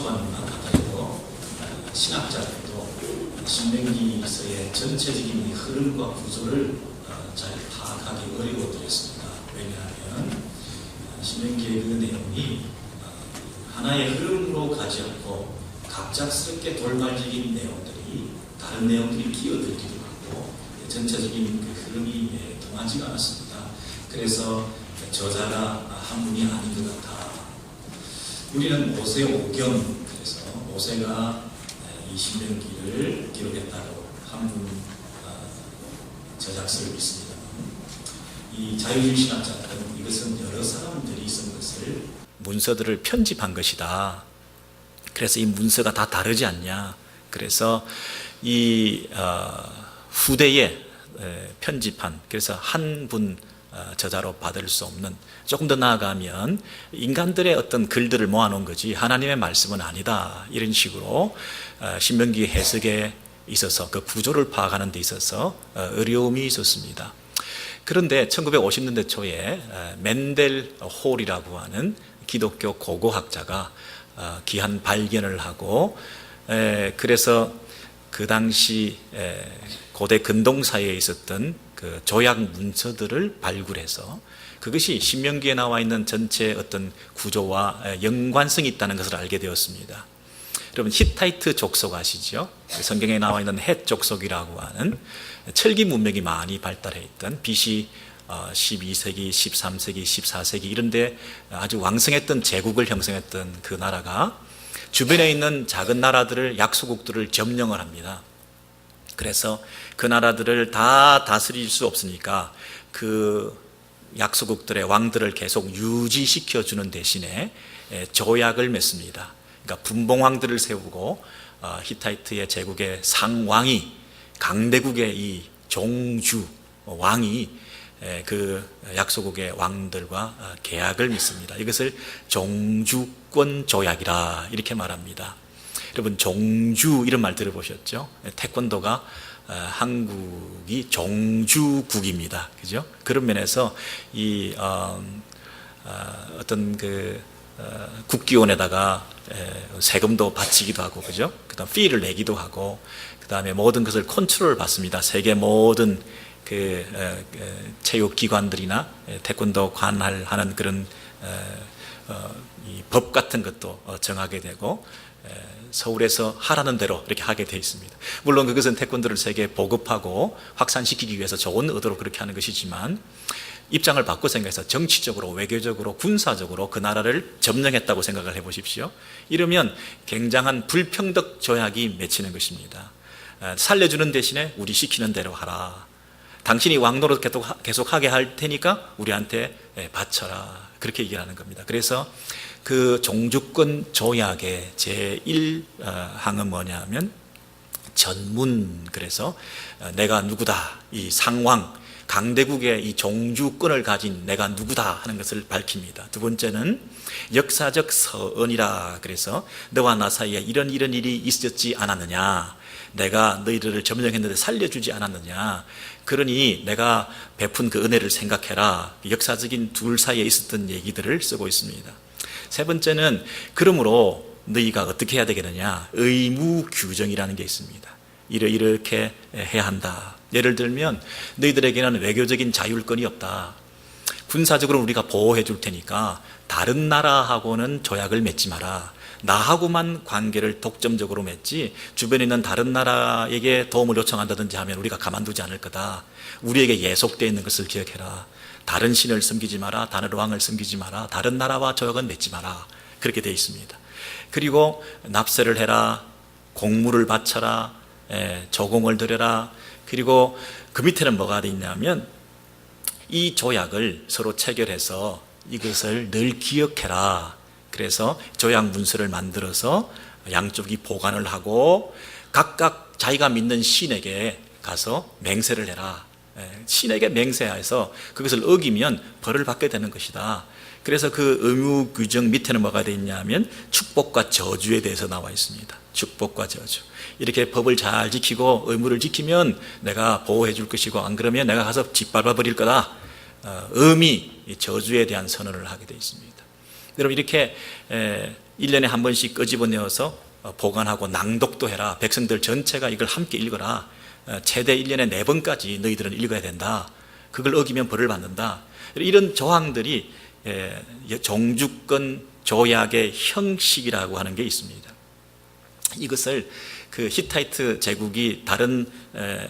또한 마찬가지로 신학자들도 신명기서의 전체적인 흐름과 구조를 잘 파악하기 어려워드렸습니다. 왜냐하면 신명기의 그 내용이 하나의 흐름으로 가지 않고 갑작스럽게 돌발적인 내용들이 다른 내용들이 끼어들기도 하고 전체적인 그 흐름이 통하지가 않았습니다. 그래서 저자가 한 분이 아닌 것 같아. 우리는 모세 오경, 그래서 모세가 이 신명기를 기록했다고 한 분 저작서를 믿습니다. 이 자유주의 신학자들은 이것은 여러 사람들이 쓴 것을 문서들을 편집한 것이다. 그래서 이 문서가 다 다르지 않냐. 그래서 이 후대에 편집한, 그래서 한 분 저자로 받을 수 없는, 조금 더 나아가면 인간들의 어떤 글들을 모아놓은 거지 하나님의 말씀은 아니다, 이런 식으로 신명기 해석에 있어서 그 구조를 파악하는 데 있어서 어려움이 있었습니다. 그런데 1950년대 초에 맨델 홀이라고 하는 기독교 고고학자가 귀한 발견을 하고, 그래서 그 당시 고대 근동사회에 있었던 그 조약 문서들을 발굴해서 그것이 신명기에 나와 있는 전체 어떤 구조와 연관성이 있다는 것을 알게 되었습니다. 여러분, 히타이트 족속 아시죠? 성경에 나와 있는 헷 족속이라고 하는 철기 문명이 많이 발달해 있던 BC 12세기, 13세기, 14세기 이런 데 아주 왕성했던 제국을 형성했던 그 나라가 주변에 있는 작은 나라들을, 약소국들을 점령을 합니다. 그래서 그 나라들을 다 다스릴 수 없으니까 그 약소국들의 왕들을 계속 유지시켜 주는 대신에 조약을 맺습니다. 그러니까 분봉왕들을 세우고 히타이트의 제국의 상왕이, 강대국의 이 종주 왕이 그 약소국의 왕들과 계약을 맺습니다. 이것을 종주권 조약이라 이렇게 말합니다. 여러분, 종주 이런 말 들어보셨죠? 태권도가 한국이 종주국입니다. 그죠? 그런 면에서 이 어떤 그 국기원에다가 세금도 바치기도 하고, 그죠? 그다음 피를 내기도 하고, 그다음에 모든 것을 컨트롤 받습니다. 세계 모든 그 체육기관들이나 태권도 관할하는 그런 이 법 같은 것도 정하게 되고, 서울에서 하라는 대로 이렇게 하게 되어 있습니다. 물론 그것은 태권도를 세계에 보급하고 확산시키기 위해서 좋은 의도로 그렇게 하는 것이지만, 입장을 바꿔 생각해서 정치적으로, 외교적으로, 군사적으로 그 나라를 점령했다고 생각을 해보십시오. 이러면 굉장한 불평등 조약이 맺히는 것입니다. 살려주는 대신에 우리 시키는 대로 하라. 당신이 왕노릇 계속 하게 할 테니까 우리한테 바쳐라. 그렇게 얘기를 하는 겁니다. 그래서 그 종주권 조약의 제1항은 뭐냐면 전문, 그래서 내가 누구다, 이 상왕, 강대국의 이 종주권을 가진 내가 누구다 하는 것을 밝힙니다. 두 번째는 역사적 서언이라, 그래서 너와 나 사이에 이런 일이 있었지 않았느냐, 내가 너희들을 점령했는데 살려주지 않았느냐, 그러니 내가 베푼 그 은혜를 생각해라. 역사적인 둘 사이에 있었던 얘기들을 쓰고 있습니다. 세 번째는 그러므로 너희가 어떻게 해야 되겠느냐, 의무 규정이라는 게 있습니다. 이렇게 해야 한다. 예를 들면 너희들에게는 외교적인 자율권이 없다. 군사적으로 우리가 보호해 줄 테니까 다른 나라하고는 조약을 맺지 마라. 나하고만 관계를 독점적으로 맺지 주변에 있는 다른 나라에게 도움을 요청한다든지 하면 우리가 가만두지 않을 거다. 우리에게 예속되어 있는 것을 기억해라. 다른 신을 섬기지 마라. 다른 왕을 섬기지 마라. 다른 나라와 조약은 맺지 마라. 그렇게 되어 있습니다. 그리고 납세를 해라. 공물을 바쳐라. 조공을 드려라. 그리고 그 밑에는 뭐가 되어 있냐면 이 조약을 서로 체결해서 이것을 늘 기억해라. 그래서 조약 문서를 만들어서 양쪽이 보관을 하고 각각 자기가 믿는 신에게 가서 맹세를 해라. 신에게 맹세해서 그것을 어기면 벌을 받게 되는 것이다. 그래서 그 의무 규정 밑에는 뭐가 되어 있냐면 축복과 저주에 대해서 나와 있습니다. 축복과 저주. 이렇게 법을 잘 지키고 의무를 지키면 내가 보호해 줄 것이고, 안 그러면 내가 가서 짓밟아 버릴 거다. 저주에 대한 선언을 하게 되어 있습니다. 여러분, 이렇게 1년에 한 번씩 끄집어내어서 보관하고 낭독도 해라. 백성들 전체가 이걸 함께 읽어라. 최대 1년에 4번까지 너희들은 읽어야 된다. 그걸 어기면 벌을 받는다. 이런 조항들이 종주권 조약의 형식이라고 하는 게 있습니다. 이것을 그 히타이트 제국이 다른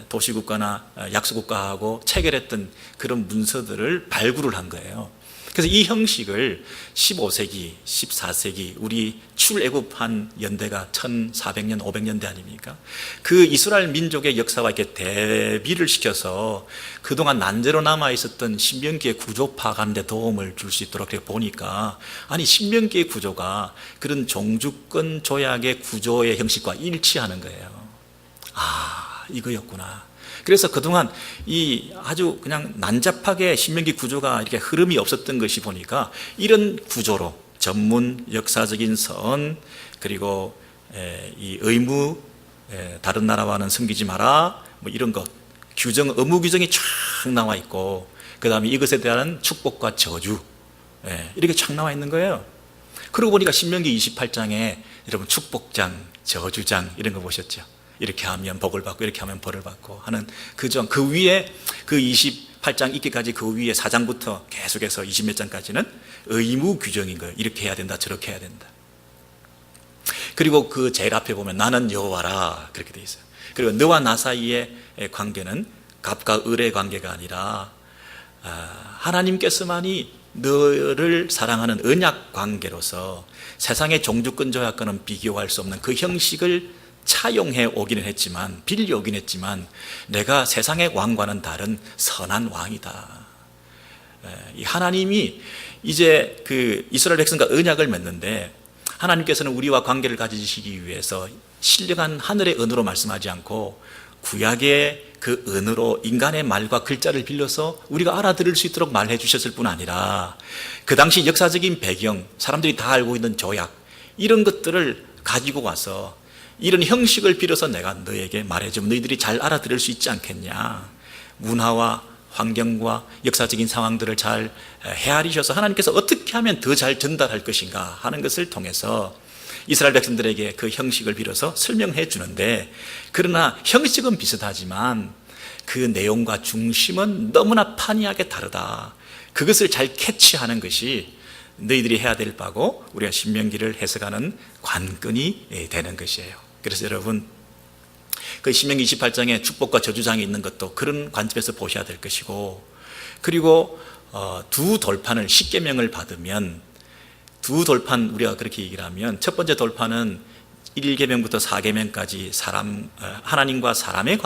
도시국가나 약소국가하고 체결했던 그런 문서들을 발굴을 한 거예요. 그래서 이 형식을 15세기, 14세기 우리 출애굽한 연대가 1400년, 500년대 아닙니까? 그 이스라엘 민족의 역사와 이렇게 대비를 시켜서 그동안 난제로 남아 있었던 신명기의 구조 파악하는 데 도움을 줄 수 있도록 보니까, 아니 신명기의 구조가 그런 종주권 조약의 구조의 형식과 일치하는 거예요. 아, 이거였구나. 그래서 그동안 이 아주 그냥 난잡하게 신명기 구조가 이렇게 흐름이 없었던 것이 보니까 이런 구조로 전문, 역사적인 선, 그리고 이 의무, 다른 나라와는 섬기지 마라, 뭐 이런 것, 규정, 의무 규정이 쫙 나와 있고, 그 다음에 이것에 대한 축복과 저주, 이렇게 쫙 나와 있는 거예요. 그러고 보니까 신명기 28장에 여러분 축복장, 저주장 이런 거 보셨죠? 이렇게 하면 복을 받고 이렇게 하면 벌을 받고 하는 그 위에 그 28장 있기까지 그 위에 4장부터 계속해서 20몇 장까지는 의무 규정인 거예요. 이렇게 해야 된다, 저렇게 해야 된다. 그리고 그 제일 앞에 보면 나는 여호와라 그렇게 돼 있어요. 그리고 너와 나 사이의 관계는 갑과 을의 관계가 아니라 하나님께서만이 너를 사랑하는 언약 관계로서 세상의 종주권 조약과는 비교할 수 없는 그 형식을 차용해 오기는 했지만, 빌려 오긴 했지만 내가 세상의 왕과는 다른 선한 왕이다. 이 하나님이 이제 그 이스라엘 백성과 언약을 맺는데, 하나님께서는 우리와 관계를 가지시기 위해서 신령한 하늘의 언어로 말씀하지 않고 구약의 그 언어로 인간의 말과 글자를 빌려서 우리가 알아들을 수 있도록 말해 주셨을 뿐 아니라, 그 당시 역사적인 배경, 사람들이 다 알고 있는 조약, 이런 것들을 가지고 와서 이런 형식을 빌어서 내가 너에게 말해주면 너희들이 잘 알아들을 수 있지 않겠냐. 문화와 환경과 역사적인 상황들을 잘 헤아리셔서 하나님께서 어떻게 하면 더 잘 전달할 것인가 하는 것을 통해서 이스라엘 백성들에게 그 형식을 빌어서 설명해 주는데, 그러나 형식은 비슷하지만 그 내용과 중심은 너무나 판이하게 다르다. 그것을 잘 캐치하는 것이 너희들이 해야 될 바고 우리가 신명기를 해석하는 관건이 되는 것이에요. 그래서 여러분, 그 신명기 28장에 축복과 저주장이 있는 것도 그런 관점에서 보셔야 될 것이고, 그리고 두 돌판을 10계명을 받으면, 두 돌판 우리가 그렇게 얘기를 하면, 첫 번째 돌판은 1계명부터 4계명까지 하나님과 사람의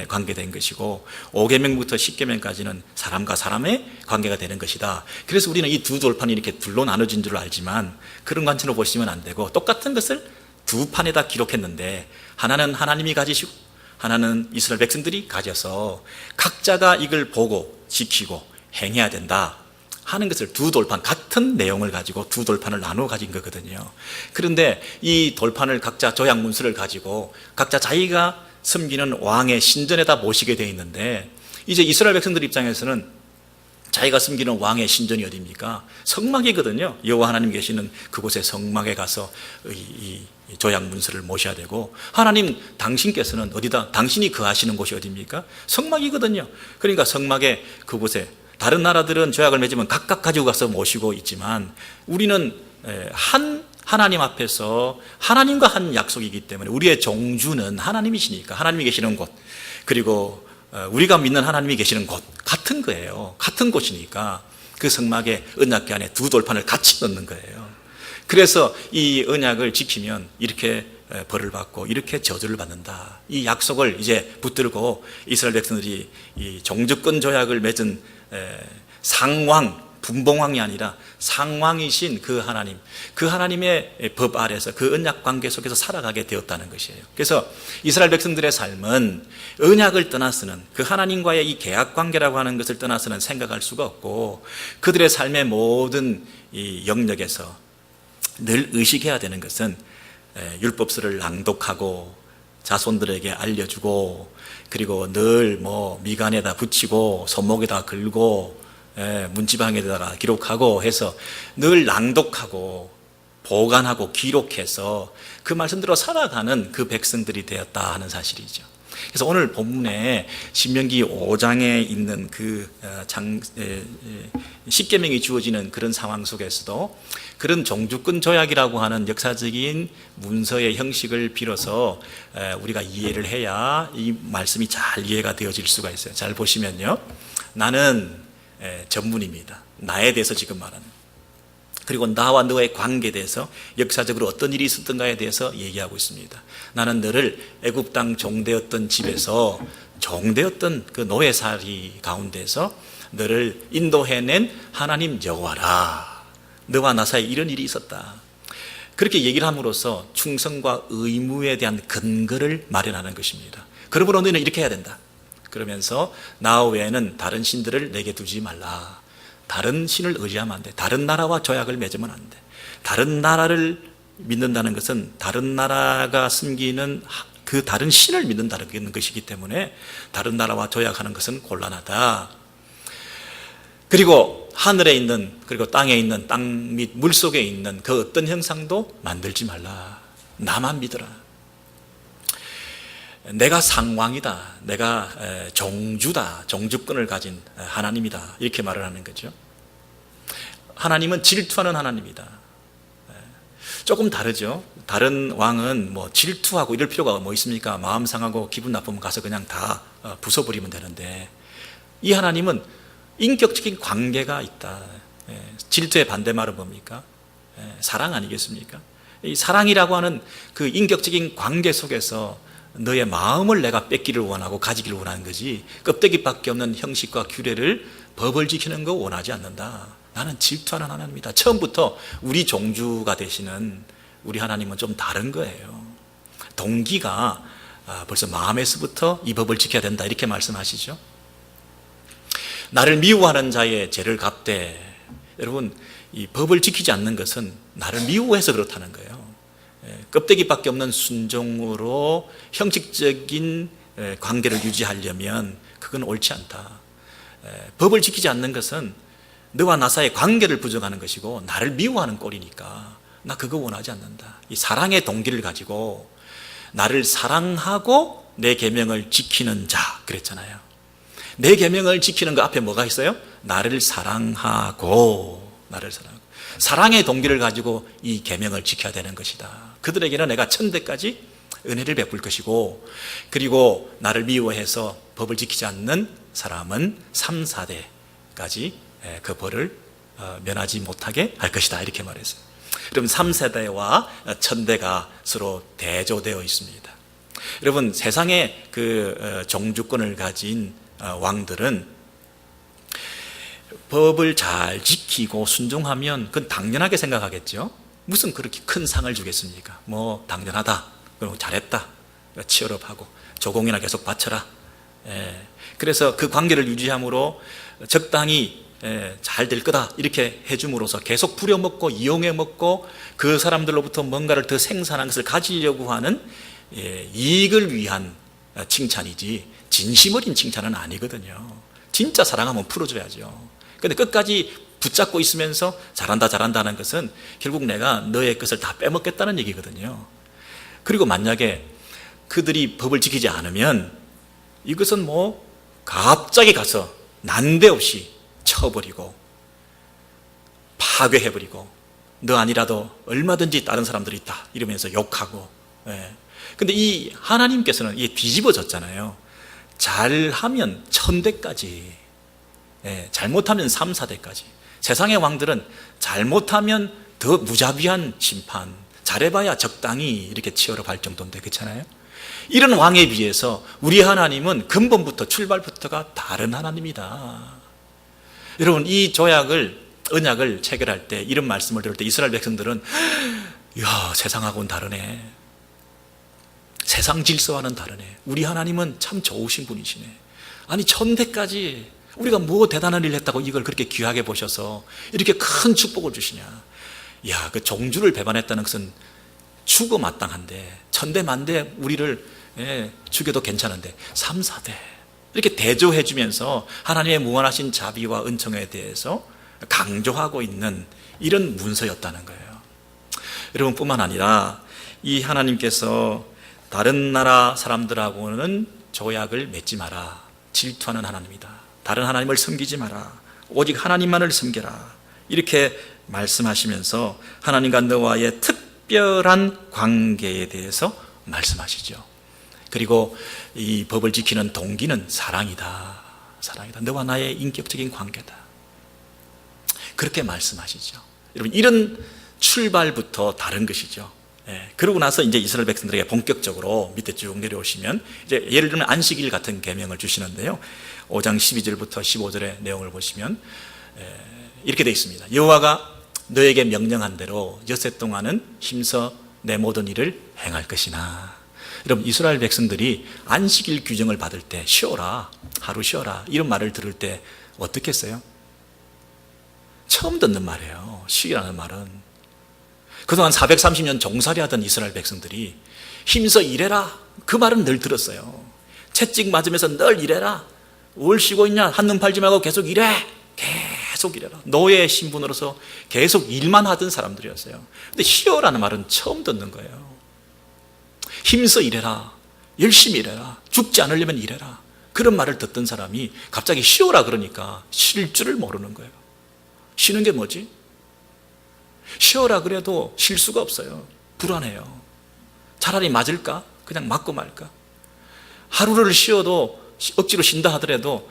관계된 것이고, 5계명부터 10계명까지는 사람과 사람의 관계가 되는 것이다. 그래서 우리는 이 두 돌판이 이렇게 둘로 나눠진 줄 알지만 그런 관점으로 보시면 안 되고, 똑같은 것을 두 판에다 기록했는데 하나는 하나님이 가지시고 하나는 이스라엘 백성들이 가져서 각자가 이걸 보고 지키고 행해야 된다 하는 것을 두 돌판, 같은 내용을 가지고 두 돌판을 나누어 가진 거거든요. 그런데 이 돌판을 각자 조약 문서를 가지고 각자 자기가 섬기는 왕의 신전에다 모시게 되어 있는데, 이제 이스라엘 백성들 입장에서는 자기가 섬기는 왕의 신전이 어디입니까? 성막이거든요. 여호와 하나님 계시는 그곳에 성막에 가서 이 조약 문서를 모셔야 되고, 하나님 당신께서는 어디다, 당신이 거하시는 곳이 어디입니까? 성막이거든요. 그러니까 성막에 그곳에, 다른 나라들은 조약을 맺으면 각각 가지고 가서 모시고 있지만 우리는 한 하나님 앞에서 하나님과 한 약속이기 때문에 우리의 종주는 하나님이시니까 하나님이 계시는 곳, 그리고 우리가 믿는 하나님이 계시는 곳 같은 거예요. 같은 곳이니까 그 성막에 언약궤 안에 두 돌판을 같이 넣는 거예요. 그래서 이 언약을 지키면 이렇게 벌을 받고 이렇게 저주를 받는다. 이 약속을 이제 붙들고 이스라엘 백성들이 이 종주권 조약을 맺은 상왕, 분봉왕이 아니라 상왕이신 그 하나님, 그 하나님의 법 아래서 그 언약 관계 속에서 살아가게 되었다는 것이에요. 그래서 이스라엘 백성들의 삶은 언약을 떠나서는, 그 하나님과의 이 계약 관계라고 하는 것을 떠나서는 생각할 수가 없고, 그들의 삶의 모든 이 영역에서 늘 의식해야 되는 것은 율법서를 낭독하고 자손들에게 알려주고, 그리고 늘 미간에다 붙이고 손목에다 걸고 문지방에다가 기록하고 해서 늘 낭독하고 보관하고 기록해서 그 말씀대로 살아가는 그 백성들이 되었다 하는 사실이죠. 그래서 오늘 본문에 신명기 5장에 있는 그 십계명이 주어지는 그런 상황 속에서도 그런 종주권 조약이라고 하는 역사적인 문서의 형식을 빌어서 우리가 이해를 해야 이 말씀이 잘 이해가 되어질 수가 있어요. 잘 보시면요, 나는 전문입니다. 나에 대해서 지금 말하는, 그리고 나와 너의 관계에 대해서 역사적으로 어떤 일이 있었던가에 대해서 얘기하고 있습니다. 나는 너를 애굽 땅 종되었던 집에서 종되었던 그 노예살이 가운데서 너를 인도해낸 하나님 여호와라. 너와 나 사이에 이런 일이 있었다. 그렇게 얘기를 함으로써 충성과 의무에 대한 근거를 마련하는 것입니다. 그러므로 너는 이렇게 해야 된다. 그러면서 나 외에는 다른 신들을 내게 두지 말라. 다른 신을 의지하면 안 돼. 다른 나라와 조약을 맺으면 안 돼. 다른 나라를 믿는다는 것은 다른 나라가 숨기는 그 다른 신을 믿는다는 것이기 때문에 다른 나라와 조약하는 것은 곤란하다. 그리고 하늘에 있는, 그리고 땅에 있는, 땅 및 물 속에 있는 그 어떤 형상도 만들지 말라. 나만 믿어라. 내가 상왕이다. 내가 종주다. 종주권을 가진 하나님이다. 이렇게 말을 하는 거죠. 하나님은 질투하는 하나님이다. 조금 다르죠. 다른 왕은 뭐 질투하고 이럴 필요가 뭐 있습니까? 마음 상하고 기분 나쁘면 가서 그냥 다 부숴버리면 되는데, 이 하나님은 인격적인 관계가 있다. 질투의 반대말은 뭡니까? 사랑 아니겠습니까? 이 사랑이라고 하는 그 인격적인 관계 속에서 너의 마음을 내가 뺏기를 원하고 가지기를 원하는 거지, 껍데기밖에 없는 형식과 규례를, 법을 지키는 거 원하지 않는다. 나는 질투하는 하나님이다. 처음부터 우리 종주가 되시는 우리 하나님은 좀 다른 거예요. 동기가 벌써 마음에서부터 이 법을 지켜야 된다 이렇게 말씀하시죠. 나를 미워하는 자의 죄를 갚되, 여러분, 이 법을 지키지 않는 것은 나를 미워해서 그렇다는 거예요. 껍데기밖에 없는 순종으로 형식적인 관계를 유지하려면 그건 옳지 않다. 법을 지키지 않는 것은 너와 나 사이의 관계를 부정하는 것이고 나를 미워하는 꼴이니까 나 그거 원하지 않는다. 이 사랑의 동기를 가지고 나를 사랑하고 내 계명을 지키는 자 그랬잖아요. 내 계명을 지키는 그 앞에 뭐가 있어요? 나를 사랑하고, 나를 사랑하고. 사랑의 동기를 가지고 이 계명을 지켜야 되는 것이다. 그들에게는 내가 천대까지 은혜를 베풀 것이고, 그리고 나를 미워해서 법을 지키지 않는 사람은 3, 4대까지 그 벌을 면하지 못하게 할 것이다 이렇게 말했어요. 그럼 3세대와 천대가 서로 대조되어 있습니다. 여러분, 세상의 그 종주권을 가진 왕들은 법을 잘 지키고 순종하면 그건 당연하게 생각하겠죠. 무슨 그렇게 큰 상을 주겠습니까? 뭐 당연하다, 그리고 잘했다, 치열업하고 조공이나 계속 바쳐라. 그래서 그 관계를 유지함으로 적당히 잘 될 거다 이렇게 해줌으로써 계속 부려먹고 이용해먹고 그 사람들로부터 뭔가를 더 생산한 것을 가지려고 하는 이익을 위한 칭찬이지 진심 어린 칭찬은 아니거든요. 진짜 사랑하면 풀어줘야죠. 근데 끝까지 붙잡고 있으면서 잘한다 잘한다는 것은 결국 내가 너의 것을 다 빼먹겠다는 얘기거든요. 그리고 만약에 그들이 법을 지키지 않으면 이것은 뭐 갑자기 가서 난데없이 쳐버리고 파괴해버리고 너 아니라도 얼마든지 다른 사람들이 있다 이러면서 욕하고. 근데 이 하나님께서는 이게 뒤집어졌잖아요. 잘하면 1000대까지, 잘못하면 3, 4대까지. 세상의 왕들은 잘못하면 더 무자비한 심판, 잘해봐야 적당히 이렇게 치열업할 정도인데, 그렇잖아요. 이런 왕에 비해서 우리 하나님은 근본부터 출발부터가 다른 하나님이다. 여러분, 이 조약을, 언약을 체결할 때 이런 말씀을 들을 때 이스라엘 백성들은 이야, 세상하고는 다르네. 세상 질서와는 다르네. 우리 하나님은 참 좋으신 분이시네. 아니 1000대까지 우리가 뭐 대단한 일을 했다고 이걸 그렇게 귀하게 보셔서 이렇게 큰 축복을 주시냐. 야, 그 종주를 배반했다는 것은 죽어 마땅한데 1000대 만대 우리를 죽여도 괜찮은데 3, 4대 이렇게 대조해 주면서 하나님의 무한하신 자비와 은총에 대해서 강조하고 있는 이런 문서였다는 거예요. 여러분뿐만 아니라 이 하나님께서 다른 나라 사람들하고는 조약을 맺지 마라. 질투하는 하나님이다. 다른 하나님을 섬기지 마라. 오직 하나님만을 섬겨라. 이렇게 말씀하시면서 하나님과 너와의 특별한 관계에 대해서 말씀하시죠. 그리고 이 법을 지키는 동기는 사랑이다. 사랑이다. 너와 나의 인격적인 관계다. 그렇게 말씀하시죠. 여러분, 이런 출발부터 다른 것이죠. 그러고 나서 이제 이스라엘 백성들에게 본격적으로 밑에 쭉 내려오시면 이제 예를 들면 안식일 같은 계명을 주시는데요. 5장 12절부터 15절의 내용을 보시면 이렇게 되어 있습니다. 여호와가 너에게 명령한 대로 엿새 동안은 힘써 내 모든 일을 행할 것이나. 여러분, 이스라엘 백성들이 안식일 규정을 받을 때 쉬어라, 하루 쉬어라 이런 말을 들을 때 어떻게 했어요? 처음 듣는 말이에요. 쉬라는 말은. 그동안 430년 종살이 하던 이스라엘 백성들이 힘써 일해라 그 말은 늘 들었어요. 채찍 맞으면서 늘 일해라. 뭘 쉬고 있냐, 한눈 팔지 말고 계속 일해. 계속 일해라. 노예 신분으로서 계속 일만 하던 사람들이었어요. 근데 쉬어라는 말은 처음 듣는 거예요. 힘써 일해라, 열심히 일해라, 죽지 않으려면 일해라, 그런 말을 듣던 사람이 갑자기 쉬어라 그러니까 쉴 줄을 모르는 거예요. 쉬는 게 뭐지? 쉬어라 그래도 쉴 수가 없어요. 불안해요. 차라리 맞을까? 그냥 맞고 말까? 하루를 쉬어도 억지로 쉰다 하더라도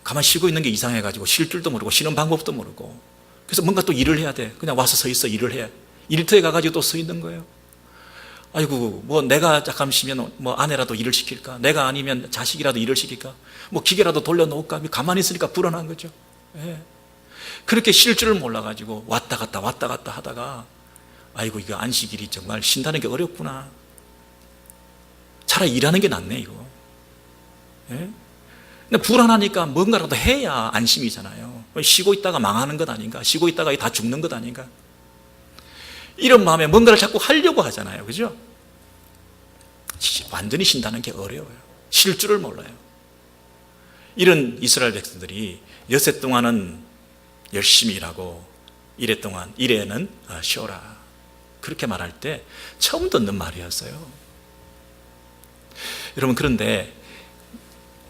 가만히 쉬고 있는 게 이상해가지고 쉴 줄도 모르고 쉬는 방법도 모르고, 그래서 뭔가 또 일을 해야 돼. 그냥 와서 서 있어. 일을 해. 일터에 가가지고 또 서 있는 거예요. 아이고, 뭐 내가 잠깐 쉬면 뭐 아내라도 일을 시킬까? 내가 아니면 자식이라도 일을 시킬까? 뭐 기계라도 돌려놓을까? 가만히 있으니까 불안한 거죠. 그렇게 쉴 줄을 몰라가지고 왔다 갔다 하다가 아이고, 이거 안식일이 정말 쉰다는 게 어렵구나. 차라리 일하는 게 낫네 이거. 근데 불안하니까 뭔가라도 해야 안심이잖아요. 쉬고 있다가 망하는 것 아닌가? 쉬고 있다가 다 죽는 것 아닌가? 이런 마음에 뭔가를 자꾸 하려고 하잖아요. 그죠? 완전히 쉰다는 게 어려워요. 쉴 줄을 몰라요. 이런 이스라엘 백성들이 엿새 동안은 열심히 일하고 일에는 쉬어라. 그렇게 말할 때 처음 듣는 말이었어요. 여러분, 그런데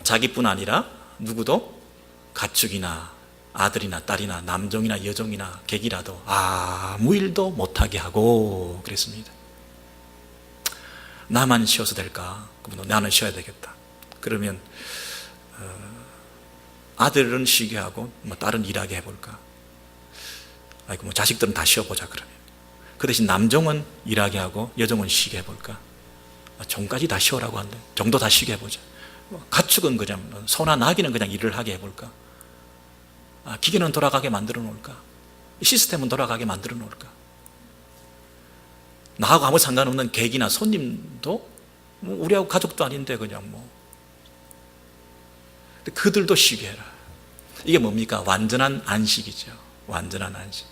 자기뿐 아니라 누구도 가축이나 아들이나 딸이나 남종이나 여종이나 객이라도 아무 일도 못하게 하고 그랬습니다. 나만 쉬어서 될까? 나는 쉬어야 되겠다. 그러면 아들은 쉬게 하고 뭐 딸은 일하게 해볼까? 아이고, 뭐 자식들은 다 쉬어보자 그러면. 그 대신 남종은 일하게 하고 여종은 쉬게 해볼까? 종까지 다 쉬어라고 한대. 종도 다 쉬게 해보자. 가축은 그냥, 소나 나귀는 그냥 일을 하게 해볼까? 기계는 돌아가게 만들어 놓을까? 시스템은 돌아가게 만들어 놓을까? 나하고 아무 상관없는 객이나 손님도 우리하고 가족도 아닌데 그냥 그들도 쉬게 해라. 이게 뭡니까? 완전한 안식이죠. 완전한 안식.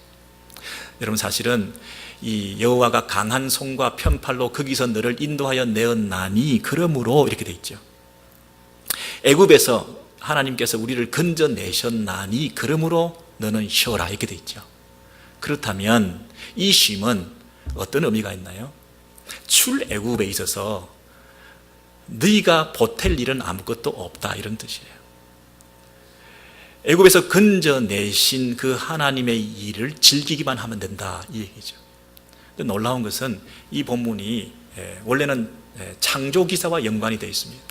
여러분, 사실은 이 여호와가 강한 손과 편팔로 거기서 너를 인도하여 내었나니 그러므로 이렇게 돼 있죠. 애굽에서 하나님께서 우리를 건져내셨나니 그러므로 너는 쉬어라 이렇게 돼 있죠. 그렇다면 이 쉼은 어떤 의미가 있나요? 출애굽에 있어서 너희가 보탤 일은 아무것도 없다 이런 뜻이에요. 애굽에서 건져내신 그 하나님의 일을 즐기기만 하면 된다 이 얘기죠. 근데 놀라운 것은 이 본문이 원래는 창조기사와 연관이 되어 있습니다.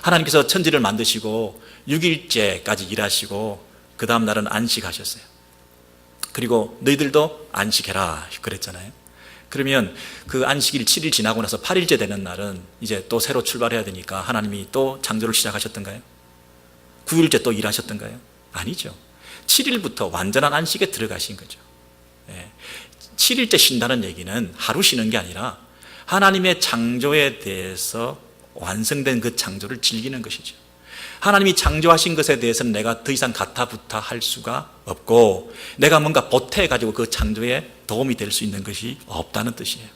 하나님께서 천지를 만드시고 6일째까지 일하시고 그 다음 날은 안식하셨어요. 그리고 너희들도 안식해라 그랬잖아요. 그러면 그 안식일 7일 지나고 나서 8일째 되는 날은 이제 또 새로 출발해야 되니까 하나님이 또 창조를 시작하셨던가요? 9일째 또 일하셨던가요? 아니죠. 7일부터 완전한 안식에 들어가신 거죠. 7일째 쉰다는 얘기는 하루 쉬는 게 아니라 하나님의 창조에 대해서 완성된 그 창조를 즐기는 것이죠. 하나님이 창조하신 것에 대해서는 내가 더 이상 가타부타 할 수가 없고 내가 뭔가 보태가지고 그 창조에 도움이 될 수 있는 것이 없다는 뜻이에요.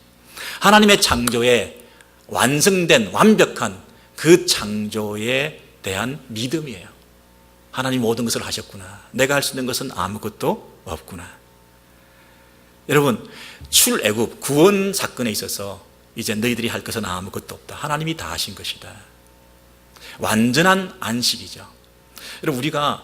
하나님의 창조에 완성된 완벽한 그 창조에 대한 믿음이에요. 하나님 모든 것을 하셨구나. 내가 할 수 있는 것은 아무것도 없구나. 여러분, 출애굽 구원 사건에 있어서 이제 너희들이 할 것은 아무것도 없다. 하나님이 다 하신 것이다. 완전한 안식이죠. 여러분, 우리가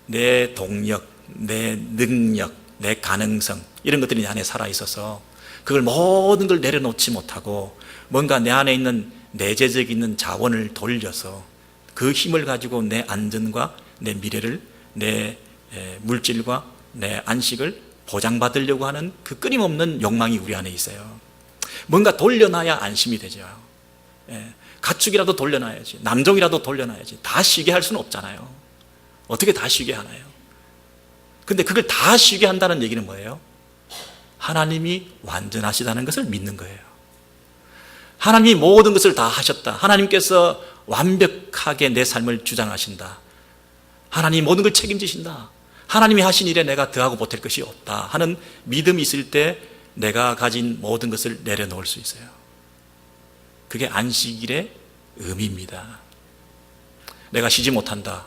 내 동력, 내 능력, 내 가능성 이런 것들이 내 안에 살아있어서 그걸 모든 걸 내려놓지 못하고 뭔가 내 안에 있는 내재적 있는 자원을 돌려서 그 힘을 가지고 내 안전과 내 미래를, 내 물질과 내 안식을 보장받으려고 하는 그 끊임없는 욕망이 우리 안에 있어요. 뭔가 돌려놔야 안심이 되죠. 가축이라도 돌려놔야지, 남종이라도 돌려놔야지. 다 쉬게 할 수는 없잖아요. 어떻게 다 쉬게 하나요? 근데 그걸 다 쉬게 한다는 얘기는 뭐예요? 하나님이 완전하시다는 것을 믿는 거예요. 하나님이 모든 것을 다 하셨다. 하나님께서 완벽하게 내 삶을 주장하신다. 하나님이 모든 걸 책임지신다. 하나님이 하신 일에 내가 더하고 보탤 것이 없다 하는 믿음이 있을 때 내가 가진 모든 것을 내려놓을 수 있어요. 그게 안식일의 의미입니다. 내가 쉬지 못한다,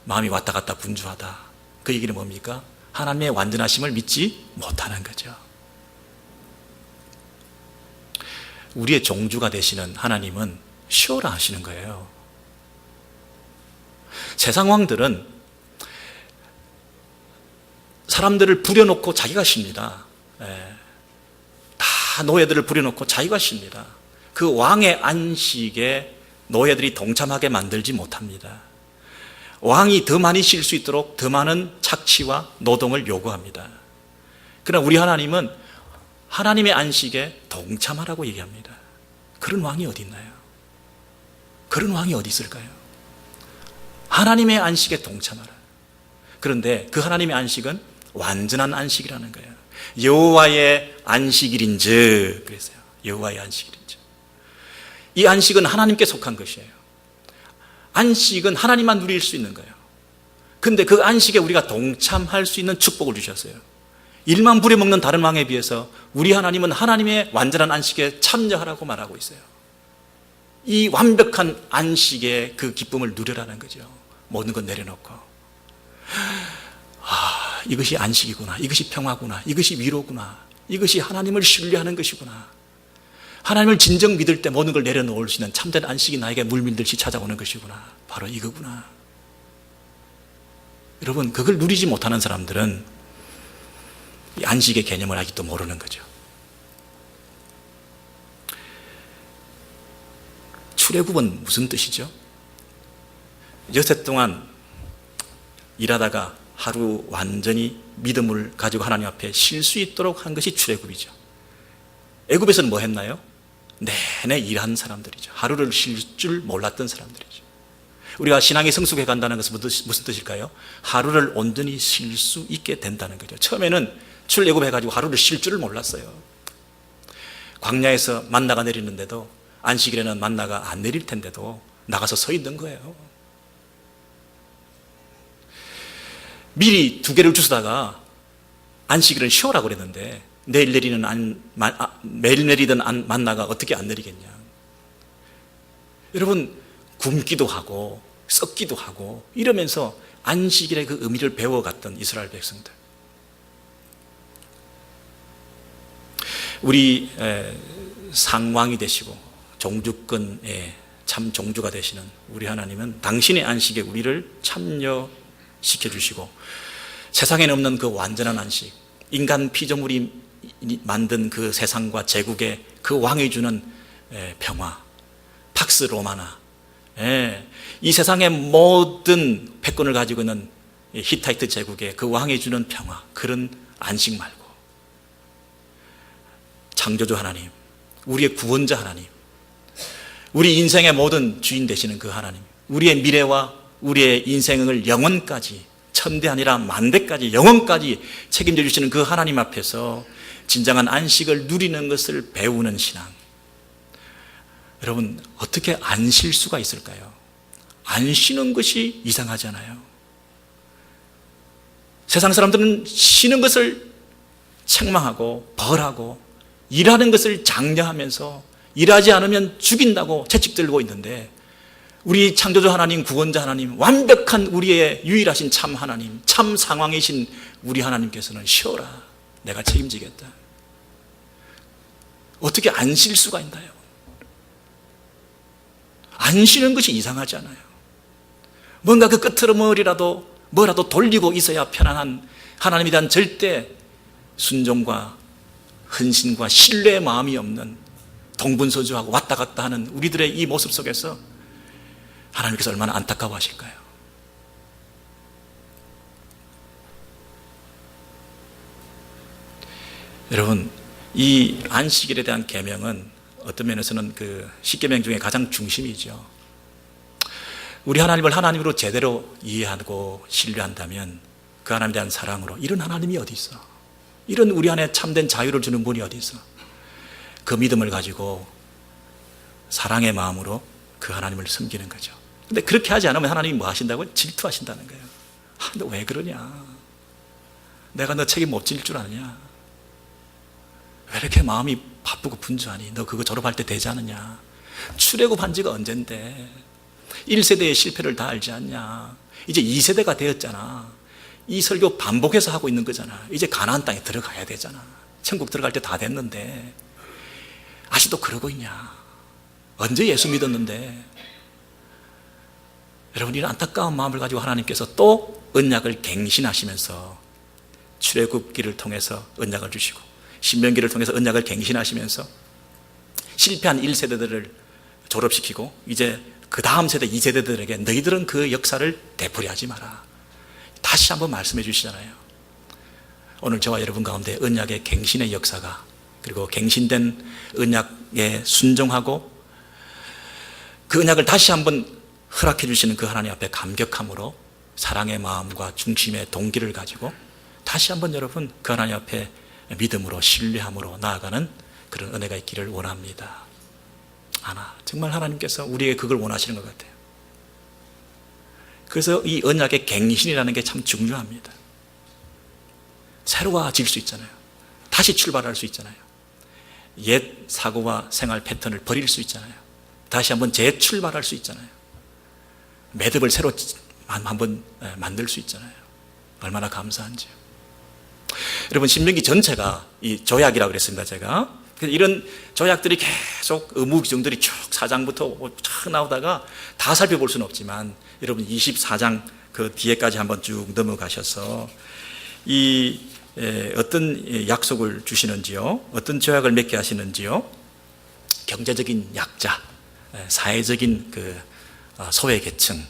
마음이 왔다 갔다 분주하다, 그 얘기는 뭡니까? 하나님의 완전하심을 믿지 못하는 거죠. 우리의 종주가 되시는 하나님은 쉬어라 하시는 거예요. 세상 왕들은 사람들을 부려놓고 자기가 쉽니다. 다 노예들을 부려놓고 자기가 쉽니다. 그 왕의 안식에 노예들이 동참하게 만들지 못합니다. 왕이 더 많이 쉴 수 있도록 더 많은 착취와 노동을 요구합니다. 그러나 우리 하나님은 하나님의 안식에 동참하라고 얘기합니다. 그런 왕이 어디 있나요? 그런 왕이 어디 있을까요? 하나님의 안식에 동참하라. 그런데 그 하나님의 안식은 완전한 안식이라는 거예요. 여호와의 안식일인즉, 그랬어요. 여호와의 안식일인즉. 이 안식은 하나님께 속한 것이에요. 안식은 하나님만 누릴 수 있는 거예요. 근데 그 안식에 우리가 동참할 수 있는 축복을 주셨어요. 일만 부려먹는 다른 왕에 비해서 우리 하나님은 하나님의 완전한 안식에 참여하라고 말하고 있어요. 이 완벽한 안식의 그 기쁨을 누려라는 거죠. 모든 것 내려놓고, 이것이 안식이구나, 이것이 평화구나, 이것이 위로구나, 이것이 하나님을 신뢰하는 것이구나, 하나님을 진정 믿을 때 모든 걸 내려놓을 수 있는 참된 안식이 나에게 물밀듯이 찾아오는 것이구나, 바로 이거구나. 여러분, 그걸 누리지 못하는 사람들은 이 안식의 개념을 아직도 모르는 거죠. 출애굽은 무슨 뜻이죠? 여섯 동안 일하다가 하루 완전히 믿음을 가지고 하나님 앞에 쉴 수 있도록 한 것이 출애굽이죠. 애굽에서는 뭐 했나요? 내내 일한 사람들이죠. 하루를 쉴 줄 몰랐던 사람들이죠. 우리가 신앙이 성숙해 간다는 것은 무슨 뜻일까요? 하루를 온전히 쉴 수 있게 된다는 거죠. 처음에는 출애굽해가지고 하루를 쉴 줄을 몰랐어요. 광야에서 만나가 내리는데도 안식일에는 만나가 안 내릴 텐데도 나가서 서 있는 거예요. 미리 2개를 주스다가 안식일은 쉬어라고 그랬는데 매일 내리던 만나가 어떻게 안 내리겠냐. 여러분, 굶기도 하고 썩기도 하고 이러면서 안식일의 그 의미를 배워갔던 이스라엘 백성들. 우리 상왕이 되시고 종주권의 참 종주가 되시는 우리 하나님은 당신의 안식에 우리를 참여시켜 주시고 세상에는 없는 그 완전한 안식, 인간 피조물이 만든 그 세상과 제국의 그 왕이 주는 평화, 팍스 로마나, 이 세상의 모든 패권을 가지고 있는 히타이트 제국의 그 왕이 주는 평화, 그런 안식 말고 창조주 하나님, 우리의 구원자 하나님, 우리 인생의 모든 주인 되시는 그 하나님, 우리의 미래와 우리의 인생을 영원까지, 천대 아니라 만대까지, 영원까지 책임져 주시는 그 하나님 앞에서 진정한 안식을 누리는 것을 배우는 신앙. 여러분, 어떻게 안 쉴 수가 있을까요? 안 쉬는 것이 이상하잖아요. 세상 사람들은 쉬는 것을 책망하고 벌하고 일하는 것을 장려하면서 일하지 않으면 죽인다고 채찍 들고 있는데, 우리 창조주 하나님, 구원자 하나님, 완벽한 우리의 유일하신 참 하나님, 참 상황이신 우리 하나님께서는 쉬어라, 내가 책임지겠다. 어떻게 안 쉴 수가 있나요? 안 쉬는 것이 이상하지 않아요. 뭔가 그 끝으로머리라도 뭐라도 돌리고 있어야 편안한 하나님에 대한 절대 순종과 헌신과 신뢰의 마음이 없는 동분서주하고 왔다 갔다 하는 우리들의 이 모습 속에서 하나님께서 얼마나 안타까워하실까요? 여러분, 이 안식일에 대한 계명은 어떤 면에서는 그 십계명 중에 가장 중심이죠. 우리 하나님을 하나님으로 제대로 이해하고 신뢰한다면 그 하나님에 대한 사랑으로 이런 하나님이 어디 있어? 이런 우리 안에 참된 자유를 주는 분이 어디 있어? 그 믿음을 가지고 사랑의 마음으로 그 하나님을 섬기는 거죠. 근데 그렇게 하지 않으면 하나님이 뭐 하신다고요? 질투하신다는 거예요. 너 왜 그러냐? 내가 너 책임 못 질 줄 아냐? 왜 이렇게 마음이 바쁘고 분주하니? 너 그거 졸업할 때 되지 않느냐? 출애굽한 지가 언젠데 1세대의 실패를 다 알지 않냐? 이제 2세대가 되었잖아. 이 설교 반복해서 하고 있는 거잖아. 이제 가나안 땅에 들어가야 되잖아. 천국 들어갈 때 다 됐는데 아직도 그러고 있냐? 언제 예수 믿었는데? 여러분, 이런 안타까운 마음을 가지고 하나님께서 또 언약을 갱신하시면서 출애굽기를 통해서 언약을 주시고 신명기를 통해서 언약을 갱신하시면서 실패한 1세대들을 졸업시키고 이제 그 다음 세대 2세대들에게 너희들은 그 역사를 되풀이하지 마라. 다시 한번 말씀해 주시잖아요. 오늘 저와 여러분 가운데 언약의 갱신의 역사가, 그리고 갱신된 언약에 순종하고 그 언약을 다시 한번 허락해 주시는 그 하나님 앞에 감격함으로 사랑의 마음과 중심의 동기를 가지고 다시 한번 여러분 그 하나님 앞에 믿음으로 신뢰함으로 나아가는 그런 은혜가 있기를 원합니다. 정말 하나님께서 우리에게 그걸 원하시는 것 같아요. 그래서 이 언약의 갱신이라는 게 참 중요합니다. 새로워질 수 있잖아요. 다시 출발할 수 있잖아요. 옛 사고와 생활 패턴을 버릴 수 있잖아요. 다시 한번 재출발할 수 있잖아요. 매듭을 새로 한번 만들 수 있잖아요. 얼마나 감사한지요. 여러분, 신명기 전체가 이 조약이라고 그랬습니다. 제가 이런 조약들이 계속 의무 규정들이 쭉 4장부터 쭉 나오다가 다 살펴볼 수는 없지만 여러분 24장 그 뒤에까지 한번 쭉 넘어가셔서 이 어떤 약속을 주시는지요, 어떤 조약을 맺게 하시는지요, 경제적인 약자, 사회적인 그 소외계층,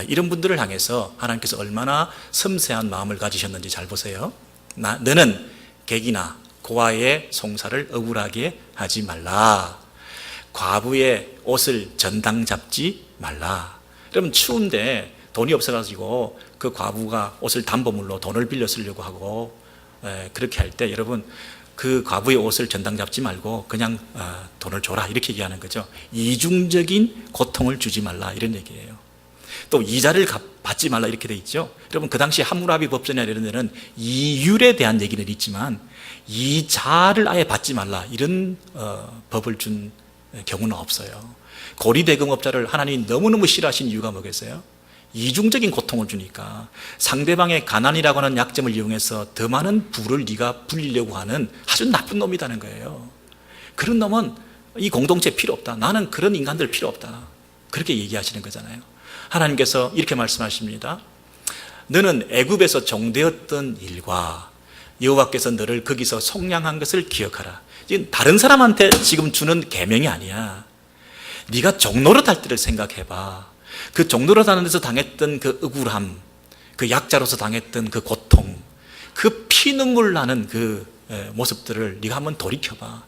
이런 분들을 향해서 하나님께서 얼마나 섬세한 마음을 가지셨는지 잘 보세요. 너는 객이나 고아의 송사를 억울하게 하지 말라. 과부의 옷을 전당 잡지 말라. 여러분, 추운데 돈이 없어가지고 그 과부가 옷을 담보물로 돈을 빌려 쓰려고 하고 그렇게 할 때 여러분 그 과부의 옷을 전당 잡지 말고 그냥 돈을 줘라 이렇게 얘기하는 거죠. 이중적인 고통을 주지 말라 이런 얘기예요. 또 이자를 받지 말라 이렇게 돼 있죠. 여러분, 그 당시 함무라비 법전이나 이런 데는 이율에 대한 얘기는 있지만 이자를 아예 받지 말라 이런 법을 준 경우는 없어요. 고리대금업자를 하나님이 너무너무 싫어하신 이유가 뭐겠어요? 이중적인 고통을 주니까 상대방의 가난이라고 하는 약점을 이용해서 더 많은 부를 네가 불리려고 하는 아주 나쁜 놈이라는 거예요. 그런 놈은 이 공동체 필요 없다. 나는 그런 인간들 필요 없다. 그렇게 얘기하시는 거잖아요. 하나님께서 이렇게 말씀하십니다. 너는 애굽에서 종되었던 일과 여호와께서 너를 거기서 속량한 것을 기억하라. 지금 다른 사람한테 지금 주는 계명이 아니야. 네가 종노릇할 때를 생각해봐. 그 종노릇하는 데서 당했던 그 억울함, 그 약자로서 당했던 그 고통, 그 피눈물 나는 그 모습들을 네가 한번 돌이켜봐.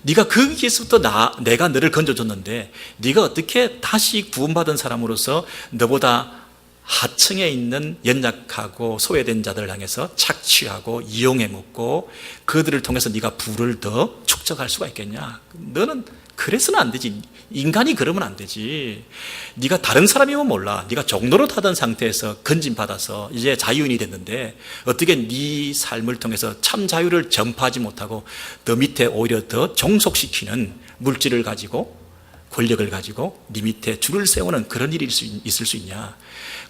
네가 거기에서부터 내가 너를 건져줬는데 네가 어떻게 다시 구원받은 사람으로서 너보다 하층에 있는 연약하고 소외된 자들을 향해서 착취하고 이용해 먹고 그들을 통해서 네가 부를 더 축적할 수가 있겠냐? 너는 그래서는 안 되지. 인간이 그러면 안 되지. 네가 다른 사람이면 몰라. 네가 종노릇 하던 상태에서 건진받아서 이제 자유인이 됐는데 어떻게 네 삶을 통해서 참 자유를 전파하지 못하고 더 밑에 오히려 더 종속시키는 물질을 가지고 권력을 가지고 네 밑에 줄을 세우는 그런 일이 있을 수 있냐?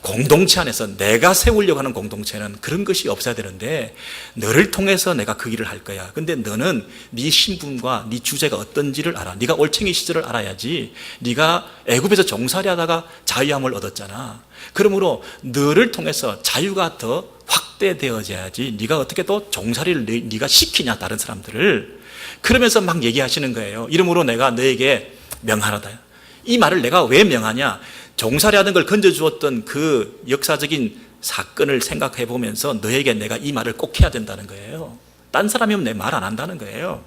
공동체 안에서 내가 세우려고 하는 공동체는 그런 것이 없어야 되는데 너를 통해서 내가 그 일을 할 거야. 근데 너는 네 신분과 네 주제가 어떤지를 알아. 네가 올챙이 시절을 알아야지. 네가 애굽에서 종살이 하다가 자유함을 얻었잖아. 그러므로 너를 통해서 자유가 더 확대되어져야지 네가 어떻게 또 종살이를 네가 시키냐 다른 사람들을. 그러면서 막 얘기하시는 거예요. 이러므로 내가 너에게 명하노다. 이 말을 내가 왜 명하냐? 종살이 하던 걸 건져주었던 그 역사적인 사건을 생각해 보면서 너에게 내가 이 말을 꼭 해야 된다는 거예요. 딴 사람이면 내 말 안 한다는 거예요.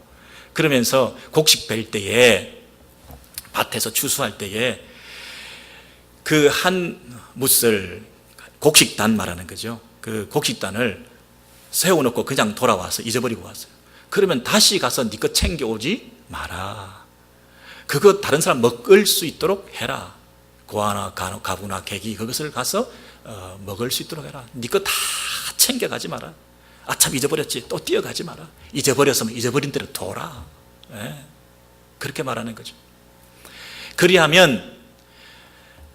그러면서 곡식 벨 때에 밭에서 추수할 때에 그 한 뭇을 곡식단 말하는 거죠. 그 곡식단을 세워놓고 그냥 돌아와서 잊어버리고 왔어요. 그러면 다시 가서 네 것 챙겨오지 마라. 그거 다른 사람 먹을 수 있도록 해라. 고아나 가부나 객이 그것을 가서 먹을 수 있도록 해라. 네 거 다 챙겨가지 마라. 아참 잊어버렸지. 또 뛰어가지 마라. 잊어버렸으면 잊어버린 대로 둬라. 그렇게 말하는 거죠. 그리하면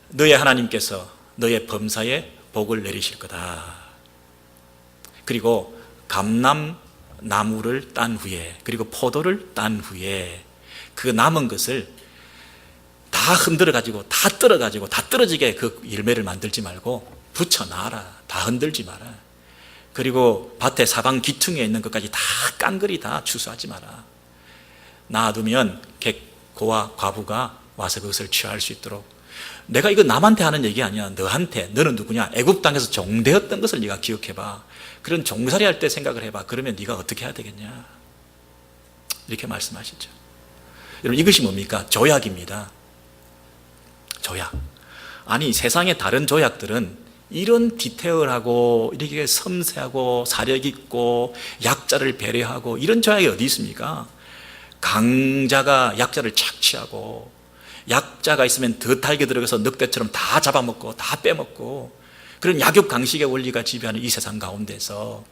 너의 하나님께서 너의 범사에 복을 내리실 거다. 그리고 감람나무를 딴 후에 그리고 포도를 딴 후에 그 남은 것을 다 흔들어 가지고 다 떨어 가지고 다 떨어지게 그 열매를 만들지 말고 붙여놔라. 다 흔들지 마라. 그리고 밭에 사방 기퉁에 있는 것까지 다 깡그리 다 추수하지 마라. 놔두면 객고와 과부가 와서 그것을 취할 수 있도록. 내가 이거 남한테 하는 얘기 아니야. 너한테. 너는 누구냐? 애굽 땅에서 종되었던 것을 네가 기억해봐. 그런 종살이 할 때 생각을 해봐. 그러면 네가 어떻게 해야 되겠냐? 이렇게 말씀하시죠. 여러분, 이것이 뭡니까? 조약입니다. 조약. 아니, 세상의 다른 조약들은 이런 디테일하고 이렇게 섬세하고 사력 있고 약자를 배려하고 이런 조약이 어디 있습니까? 강자가 약자를 착취하고 약자가 있으면 더 달게 들어가서 늑대처럼 다 잡아먹고 다 빼먹고 그런 약육강식의 원리가 지배하는 이 세상 가운데서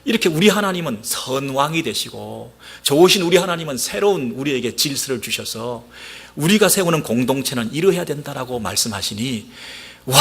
이렇게 우리 하나님은 선왕이 되시고 좋으신 우리 하나님은 새로운 우리에게 질서를 주셔서 우리가 세우는 공동체는 이러해야 된다라고 말씀하시니 와,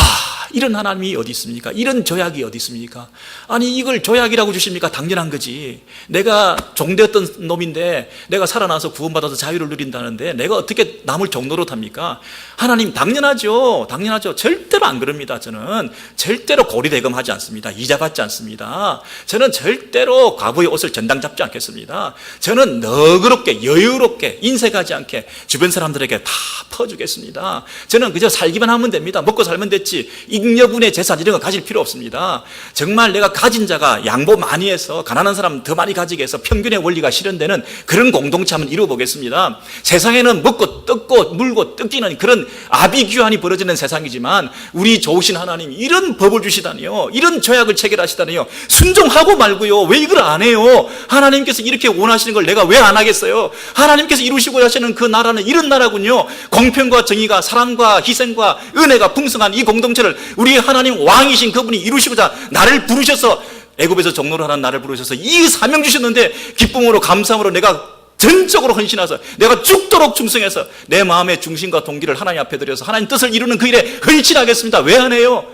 이런 하나님이 어디 있습니까? 이런 조약이 어디 있습니까? 아니, 이걸 조약이라고 주십니까? 당연한 거지. 내가 종되었던 놈인데 내가 살아나서 구원받아서 자유를 누린다는데 내가 어떻게 남을 종노릇합니까? 하나님, 당연하죠. 당연하죠. 절대로 안 그럽니다. 저는 절대로 고리대금하지 않습니다. 이자 받지 않습니다. 저는 절대로 과부의 옷을 전당 잡지 않겠습니다. 저는 너그럽게 여유롭게 인색하지 않게 주변 사람들에게 다 퍼주겠습니다. 저는 그저 살기만 하면 됩니다. 먹고 살면 됐지 잉여분의 재산 이런 거 가질 필요 없습니다. 정말 내가 가진 자가 양보 많이 해서 가난한 사람 더 많이 가지게 해서 평균의 원리가 실현되는 그런 공동체 한번 이루어보겠습니다. 세상에는 먹고 뜯고 물고 뜯기는 그런 아비규환이 벌어지는 세상이지만 우리 좋으신 하나님 이런 법을 주시다니요, 이런 조약을 체결하시다니요, 순종하고 말고요. 왜 이걸 안 해요? 하나님께서 이렇게 원하시는 걸 내가 왜 안 하겠어요? 하나님께서 이루시고 하시는 그 나라는 이런 나라군요. 공평과 정의가 사랑과 희생과 은혜가 풍성한 이 공동체를 우리 하나님 왕이신 그분이 이루시고자 나를 부르셔서 애굽에서 종로를 하는 나를 부르셔서 이 사명 주셨는데 기쁨으로 감사함으로 내가 전적으로 헌신해서 내가 죽도록 충성해서 내 마음의 중심과 동기를 하나님 앞에 드려서 하나님 뜻을 이루는 그 일에 헌신하겠습니다. 왜 안 해요?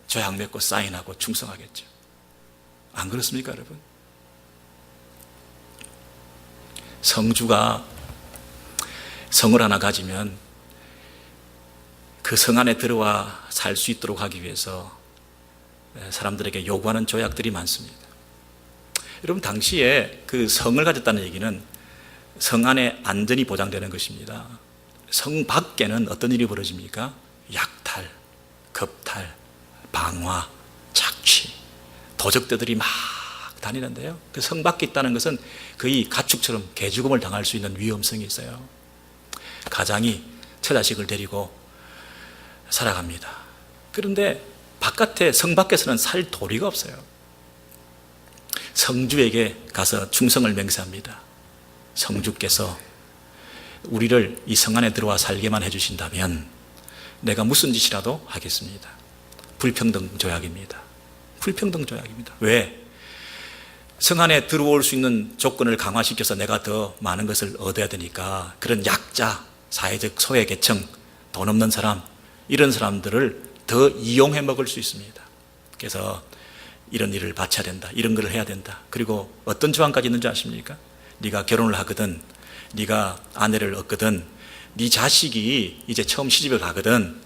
조약 맺고 사인하고 충성하겠죠. 안 그렇습니까, 여러분? 성주가 성을 하나 가지면 그 성 안에 들어와 살 수 있도록 하기 위해서 사람들에게 요구하는 조약들이 많습니다. 여러분, 당시에 그 성을 가졌다는 얘기는 성 안에 안전이 보장되는 것입니다. 성 밖에는 어떤 일이 벌어집니까? 약탈, 겁탈, 방화, 착취, 도적들이 막 다니는데요. 그 성 밖에 있다는 것은 거의 가축처럼 개죽음을 당할 수 있는 위험성이 있어요. 가장이 처자식을 데리고 살아갑니다. 그런데 바깥에 성 밖에서는 살 도리가 없어요. 성주에게 가서 충성을 맹세합니다. 성주께서 우리를 이 성 안에 들어와 살게만 해주신다면 내가 무슨 짓이라도 하겠습니다. 불평등 조약입니다. 불평등 조약입니다. 왜? 성 안에 들어올 수 있는 조건을 강화시켜서 내가 더 많은 것을 얻어야 되니까 그런 약자, 사회적 소외계층, 돈 없는 사람, 이런 사람들을 더 이용해 먹을 수 있습니다. 그래서 이런 일을 바쳐야 된다, 이런 걸 해야 된다. 그리고 어떤 조항까지 있는지 아십니까? 네가 결혼을 하거든, 네가 아내를 얻거든, 네 자식이 이제 처음 시집을 가거든,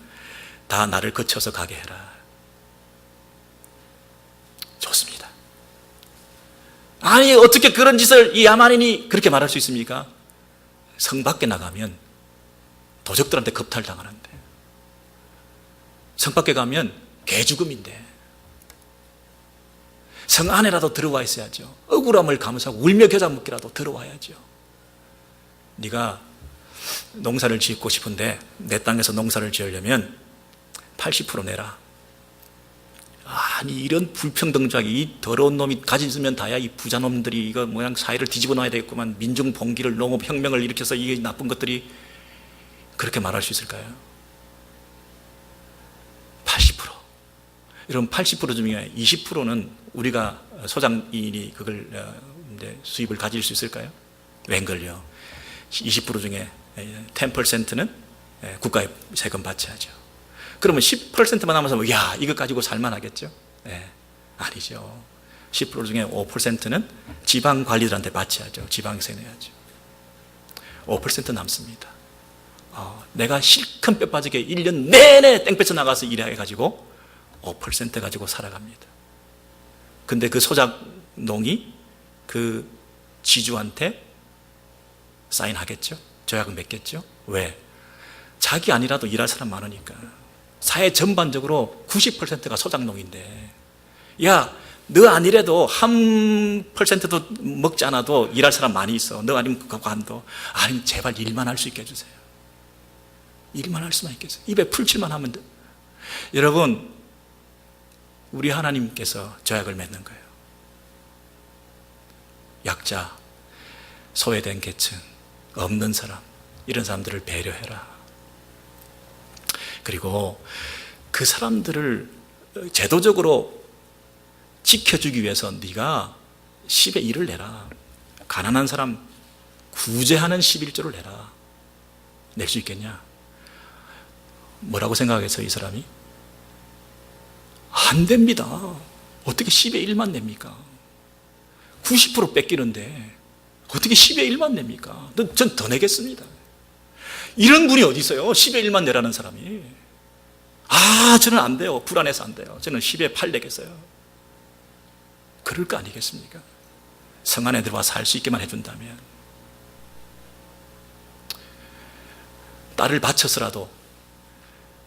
다 나를 거쳐서 가게 해라. 좋습니다. 아니 어떻게 그런 짓을 이 야만인이 그렇게 말할 수 있습니까? 성 밖에 나가면 도적들한테 겁탈당하는데, 성 밖에 가면 개죽음인데, 성 안에라도 들어와 있어야죠. 억울함을 감수하고 울며 겨자 먹기라도 들어와야죠. 네가 농사를 짓고 싶은데 내 땅에서 농사를 지으려면 80% 내라. 아니 이런 불평등자기, 이 더러운 놈이 가지면 다야, 이 부자놈들이 이거 모양 사회를 뒤집어 놔야 되겠구만, 민중 봉기를, 농업혁명을 일으켜서 이게 나쁜 것들이, 그렇게 말할 수 있을까요? 80%. 여러분 80% 중에 20%는 우리가 소장인이 그걸 수입을 가질 수 있을까요? 웬걸요. 20% 중에 10%는 국가에 세금 바쳐야죠. 그러면 10%만 남아서 야 이거 가지고 살만하겠죠? 네, 아니죠. 10% 중에 5%는 지방관리들한테 바쳐야죠. 지방세 내야죠. 5% 남습니다. 내가 실컷 뼈 빠지게 1년 내내 땡볕에 나가서 일해가지고 5% 가지고 살아갑니다. 근데 그 소작농이 그 지주한테 사인하겠죠? 조약을 맺겠죠? 왜? 자기 아니라도 일할 사람 많으니까. 사회 전반적으로 90%가 소작농인데, 야, 너 아니래도 1%도 먹지 않아도 일할 사람 많이 있어. 너 아니면 그거 관도. 아니, 제발 일만 할 수 있게 해주세요. 일만 할 수만 있겠어요. 입에 풀칠만 하면 돼. 여러분, 우리 하나님께서 조약을 맺는 거예요. 약자, 소외된 계층, 없는 사람, 이런 사람들을 배려해라. 그리고 그 사람들을 제도적으로 지켜주기 위해서 네가 10의 1을 내라. 가난한 사람 구제하는 11조를 내라. 낼 수 있겠냐? 뭐라고 생각해서 이 사람이? 안 됩니다. 어떻게 10의 1만 냅니까? 90% 뺏기는데 어떻게 10의 1만 냅니까? 전 더 내겠습니다. 이런 분이 어디 있어요? 10의 1만 내라는 사람이. 저는 안 돼요. 불안해서 안 돼요. 저는 10의 8 내겠어요. 그럴 거 아니겠습니까? 성 안에 들어와 살 수 있게만 해준다면. 딸을 바쳐서라도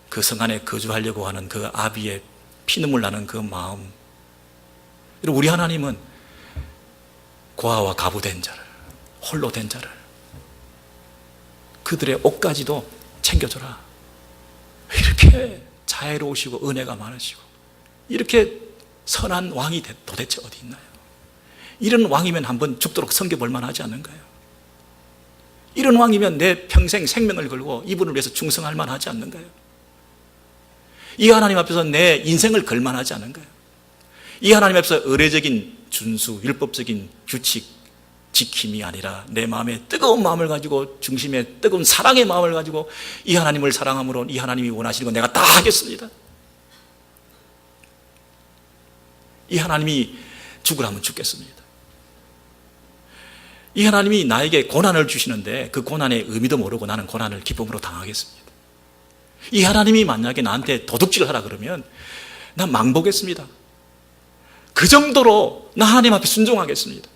그 성 안에 거주하려고 하는 그 아비의 피눈물 나는 그 마음. 우리 하나님은 고아와 가부된 자를, 홀로 된 자를, 그들의 옷까지도 챙겨줘라. 이렇게 자애로우시고 은혜가 많으시고 이렇게 선한 왕이 도대체 어디 있나요? 이런 왕이면 한번 죽도록 섬겨볼 만하지 않은가요? 이런 왕이면 내 평생 생명을 걸고 이분을 위해서 충성할 만하지 않는가요? 이 하나님 앞에서 내 인생을 걸 만하지 않은가요? 이 하나님 앞에서 의례적인 준수, 율법적인 규칙 지킴이 아니라 내 마음에 뜨거운 마음을 가지고, 중심에 뜨거운 사랑의 마음을 가지고 이 하나님을 사랑함으로 이 하나님이 원하시는 거 내가 다 하겠습니다. 이 하나님이 죽으라면 죽겠습니다. 이 하나님이 나에게 고난을 주시는데 그 고난의 의미도 모르고 나는 고난을 기쁨으로 당하겠습니다. 이 하나님이 만약에 나한테 도둑질을 하라 그러면 난 망보겠습니다. 그 정도로 나 하나님 앞에 순종하겠습니다.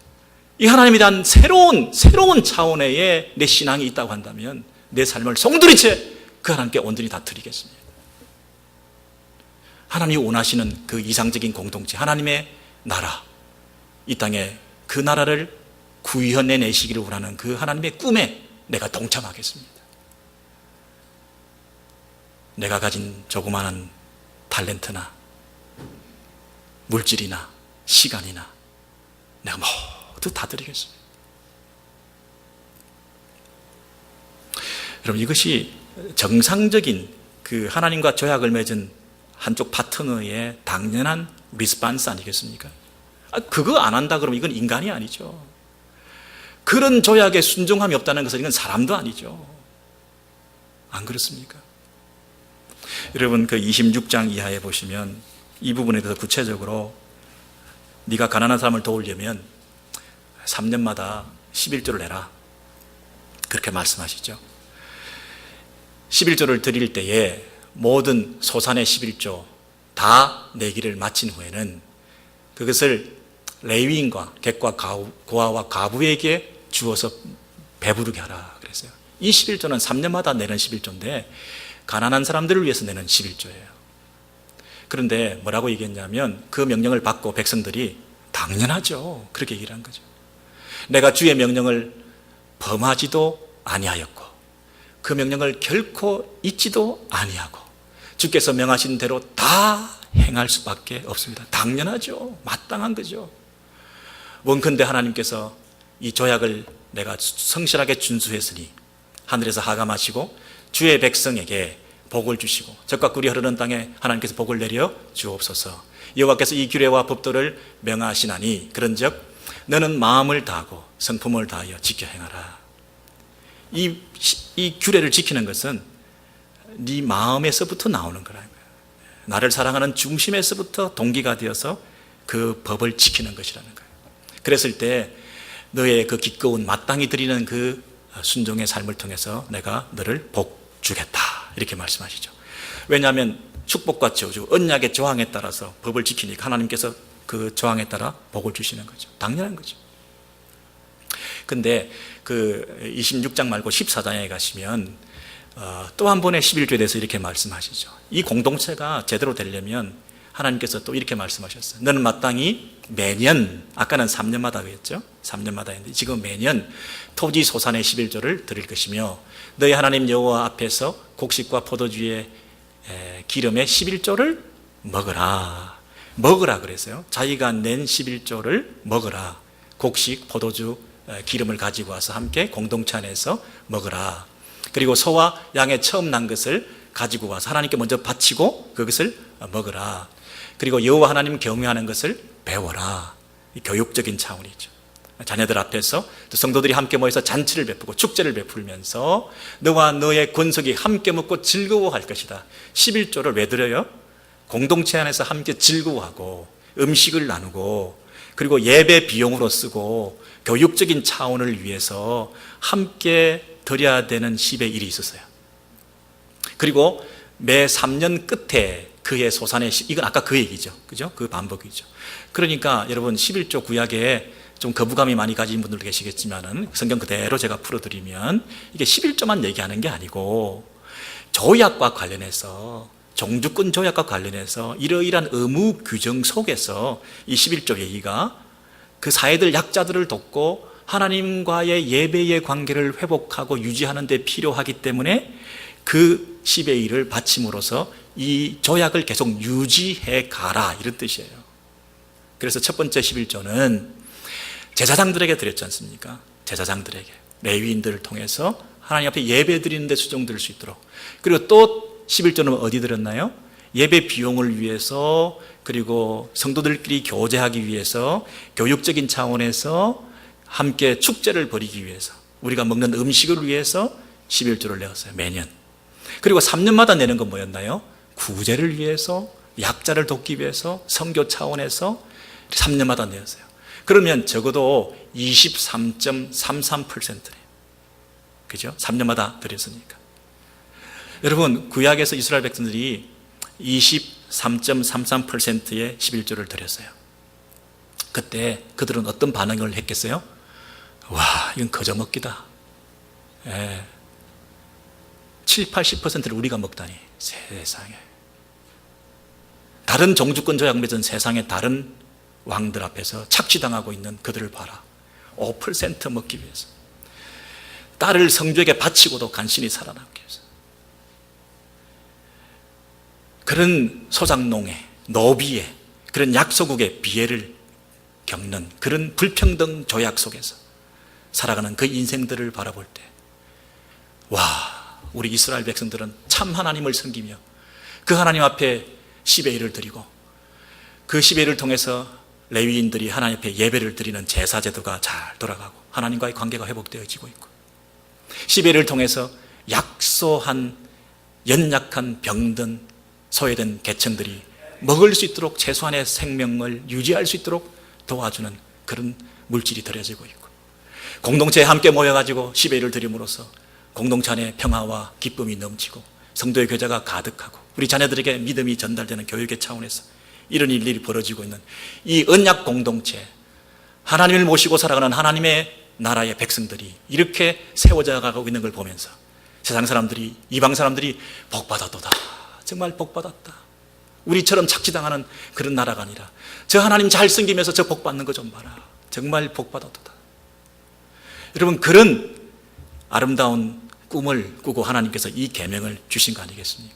이 하나님에 대한 새로운 차원의 내 신앙이 있다고 한다면 내 삶을 송두리째 그 하나님께 온전히 다 드리겠습니다. 하나님이 원하시는 그 이상적인 공동체, 하나님의 나라, 이 땅에 그 나라를 구현해 내시기를 원하는 그 하나님의 꿈에 내가 동참하겠습니다. 내가 가진 조그마한 탤런트나 물질이나 시간이나 내가 모두 다 드리겠습니다. 여러분, 이것이 정상적인 그 하나님과 조약을 맺은 한쪽 파트너의 당연한 리스판스 아니겠습니까? 그거 안 한다 그러면 이건 인간이 아니죠. 그런 조약에 순종함이 없다는 것은 이건 사람도 아니죠. 안 그렇습니까? 여러분 그 26장 이하에 보시면 이 부분에 대해서 구체적으로 네가 가난한 사람을 도우려면 3년마다 11조를 내라 그렇게 말씀하시죠. 11조를 드릴 때에 모든 소산의 11조 다 내기를 마친 후에는 그것을 레위인과 객과 고아와 가부에게 주어서 배부르게 하라 그랬어요. 이 11조는 3년마다 내는 11조인데 가난한 사람들을 위해서 내는 11조예요. 그런데 뭐라고 얘기했냐면 그 명령을 받고 백성들이 당연하죠. 그렇게 얘기를 한 거죠. 내가 주의 명령을 범하지도 아니하였고 그 명령을 결코 잊지도 아니하고 주께서 명하신 대로 다 행할 수밖에 없습니다. 당연하죠. 마땅한 거죠. 원컨대 하나님께서 이 조약을 내가 성실하게 준수했으니 하늘에서 하감하시고 주의 백성에게 복을 주시고 적과 꿀이 흐르는 땅에 하나님께서 복을 내려 주옵소서. 여호와께서 이 규례와 법도를 명하시나니 그런즉 너는 마음을 다하고 성품을 다하여 지켜 행하라. 이 규례를 지키는 것은 네 마음에서부터 나오는 거라는 거예요. 나를 사랑하는 중심에서부터 동기가 되어서 그 법을 지키는 것이라는 거예요. 그랬을 때 너의 그 기꺼운 마땅히 드리는 그 순종의 삶을 통해서 내가 너를 복 주겠다 이렇게 말씀하시죠. 왜냐하면 축복과 저주, 언약의 조항에 따라서 법을 지키니까 하나님께서 그 조항에 따라 복을 주시는 거죠. 당연한 거죠. 근데 그 26장 말고 14장에 가시면 또 한 번의 11조에 대해서 이렇게 말씀하시죠. 이 공동체가 제대로 되려면 하나님께서 또 이렇게 말씀하셨어요. 너는 마땅히 매년, 아까는 3년마다 그랬죠. 3년마다 했는데 지금 매년 토지 소산의 11조를 드릴 것이며 너희 하나님 여호와 앞에서 곡식과 포도주의 기름의 11조를 먹으라. 먹으라 그랬어요. 자기가 낸 11조를 먹으라. 곡식, 포도주, 기름을 가지고 와서 함께 공동체 안에서 먹으라. 그리고 소와 양의 처음 난 것을 가지고 와서 하나님께 먼저 바치고 그것을 먹으라. 그리고 여호와 하나님 경외하는 것을 배워라. 이 교육적인 차원이죠. 자녀들 앞에서 또 성도들이 함께 모여서 잔치를 베푸고 축제를 베풀면서 너와 너의 권속이 함께 먹고 즐거워할 것이다. 11조를 왜 드려요? 공동체 안에서 함께 즐거워하고 음식을 나누고 그리고 예배 비용으로 쓰고 교육적인 차원을 위해서 함께 드려야 되는 10의 일이 있었어요. 그리고 매 3년 끝에 그의 소산의 이건 아까 그 얘기죠. 그죠? 그 반복이죠. 그러니까 여러분 11조 구약에 좀 거부감이 많이 가진 분들도 계시겠지만은 성경 그대로 제가 풀어드리면 이게 11조만 얘기하는 게 아니고 조약과 관련해서 종주권 조약과 관련해서 이러이러한 의무 규정 속에서 이 11조 얘기가 그 사회들 약자들을 돕고 하나님과의 예배의 관계를 회복하고 유지하는 데 필요하기 때문에 그 10의 1을 바침으로써 이 조약을 계속 유지해 가라 이런 뜻이에요. 그래서 첫 번째 11조는 제사장들에게 드렸지 않습니까? 제사장들에게 레위인들을 통해서 하나님 앞에 예배 드리는 데 수종될 수 있도록. 그리고 또 11조는 어디 들었나요? 예배 비용을 위해서 그리고 성도들끼리 교제하기 위해서 교육적인 차원에서 함께 축제를 벌이기 위해서 우리가 먹는 음식을 위해서 11조를 내었어요. 매년. 그리고 3년마다 내는 건 뭐였나요? 구제를 위해서 약자를 돕기 위해서 선교 차원에서 3년마다 내었어요. 그러면 적어도 23.33%래요. 그죠? 3년마다 드렸으니까. 여러분 구약에서 이스라엘 백성들이 23.33%의 11조를 드렸어요. 그때 그들은 어떤 반응을 했겠어요? 와, 이건 거저먹기다. 7, 80%를 우리가 먹다니. 세상에. 다른 종주권 조약 맺은 세상의 다른 왕들 앞에서 착취당하고 있는 그들을 봐라. 5% 먹기 위해서. 딸을 성주에게 바치고도 간신히 살아남기 위해서. 그런 소장농의, 노비의, 그런 약소국의 비애를 겪는 그런 불평등 조약 속에서 살아가는 그 인생들을 바라볼 때, 와, 우리 이스라엘 백성들은 참 하나님을 섬기며 그 하나님 앞에 10의 1을 드리고 그 10의 1을 통해서 레위인들이 하나님 앞에 예배를 드리는 제사 제도가 잘 돌아가고 하나님과의 관계가 회복되어지고 있고 10의 1을 통해서 약소한 연약한 병든 소외된 계층들이 먹을 수 있도록 최소한의 생명을 유지할 수 있도록 도와주는 그런 물질이 들여지고 있고, 공동체에 함께 모여가지고 10회를 드림으로써 공동체 안에 평화와 기쁨이 넘치고 성도의 교제가 가득하고 우리 자녀들에게 믿음이 전달되는 교육의 차원에서 이런 일들이 벌어지고 있는 이 언약 공동체, 하나님을 모시고 살아가는 하나님의 나라의 백성들이 이렇게 세워져 가고 있는 걸 보면서 세상 사람들이, 이방 사람들이 복받았도다, 정말 복받았다, 우리처럼 착취당하는 그런 나라가 아니라 저 하나님 잘 섬기면서 저 복받는 거 좀 봐라, 정말 복받았도다. 여러분, 그런 아름다운 꿈을 꾸고 하나님께서 이 계명을 주신 거 아니겠습니까?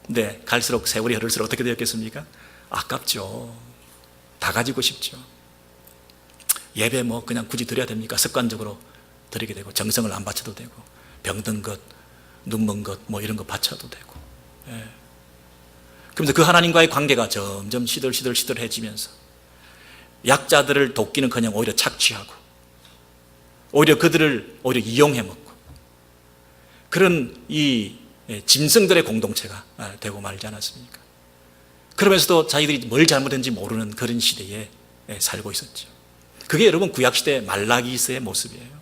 근데 갈수록 세월이 흐를수록 어떻게 되었겠습니까? 아깝죠. 다 가지고 싶죠. 예배 뭐 그냥 굳이 드려야 됩니까? 습관적으로 드리게 되고, 정성을 안 바쳐도 되고, 병든 것, 눈먼 것 뭐 이런 거 바쳐도 되고. 예. 그러면서 그 하나님과의 관계가 점점 시들시들해지면서 약자들을 돕기는커녕 오히려 착취하고, 오히려 그들을 오히려 이용해 먹고, 그런 이 짐승들의 공동체가 되고 말지 않았습니까? 그러면서도 자기들이 뭘 잘못했는지 모르는 그런 시대에 살고 있었죠. 그게 여러분 구약시대 말라기서의 모습이에요.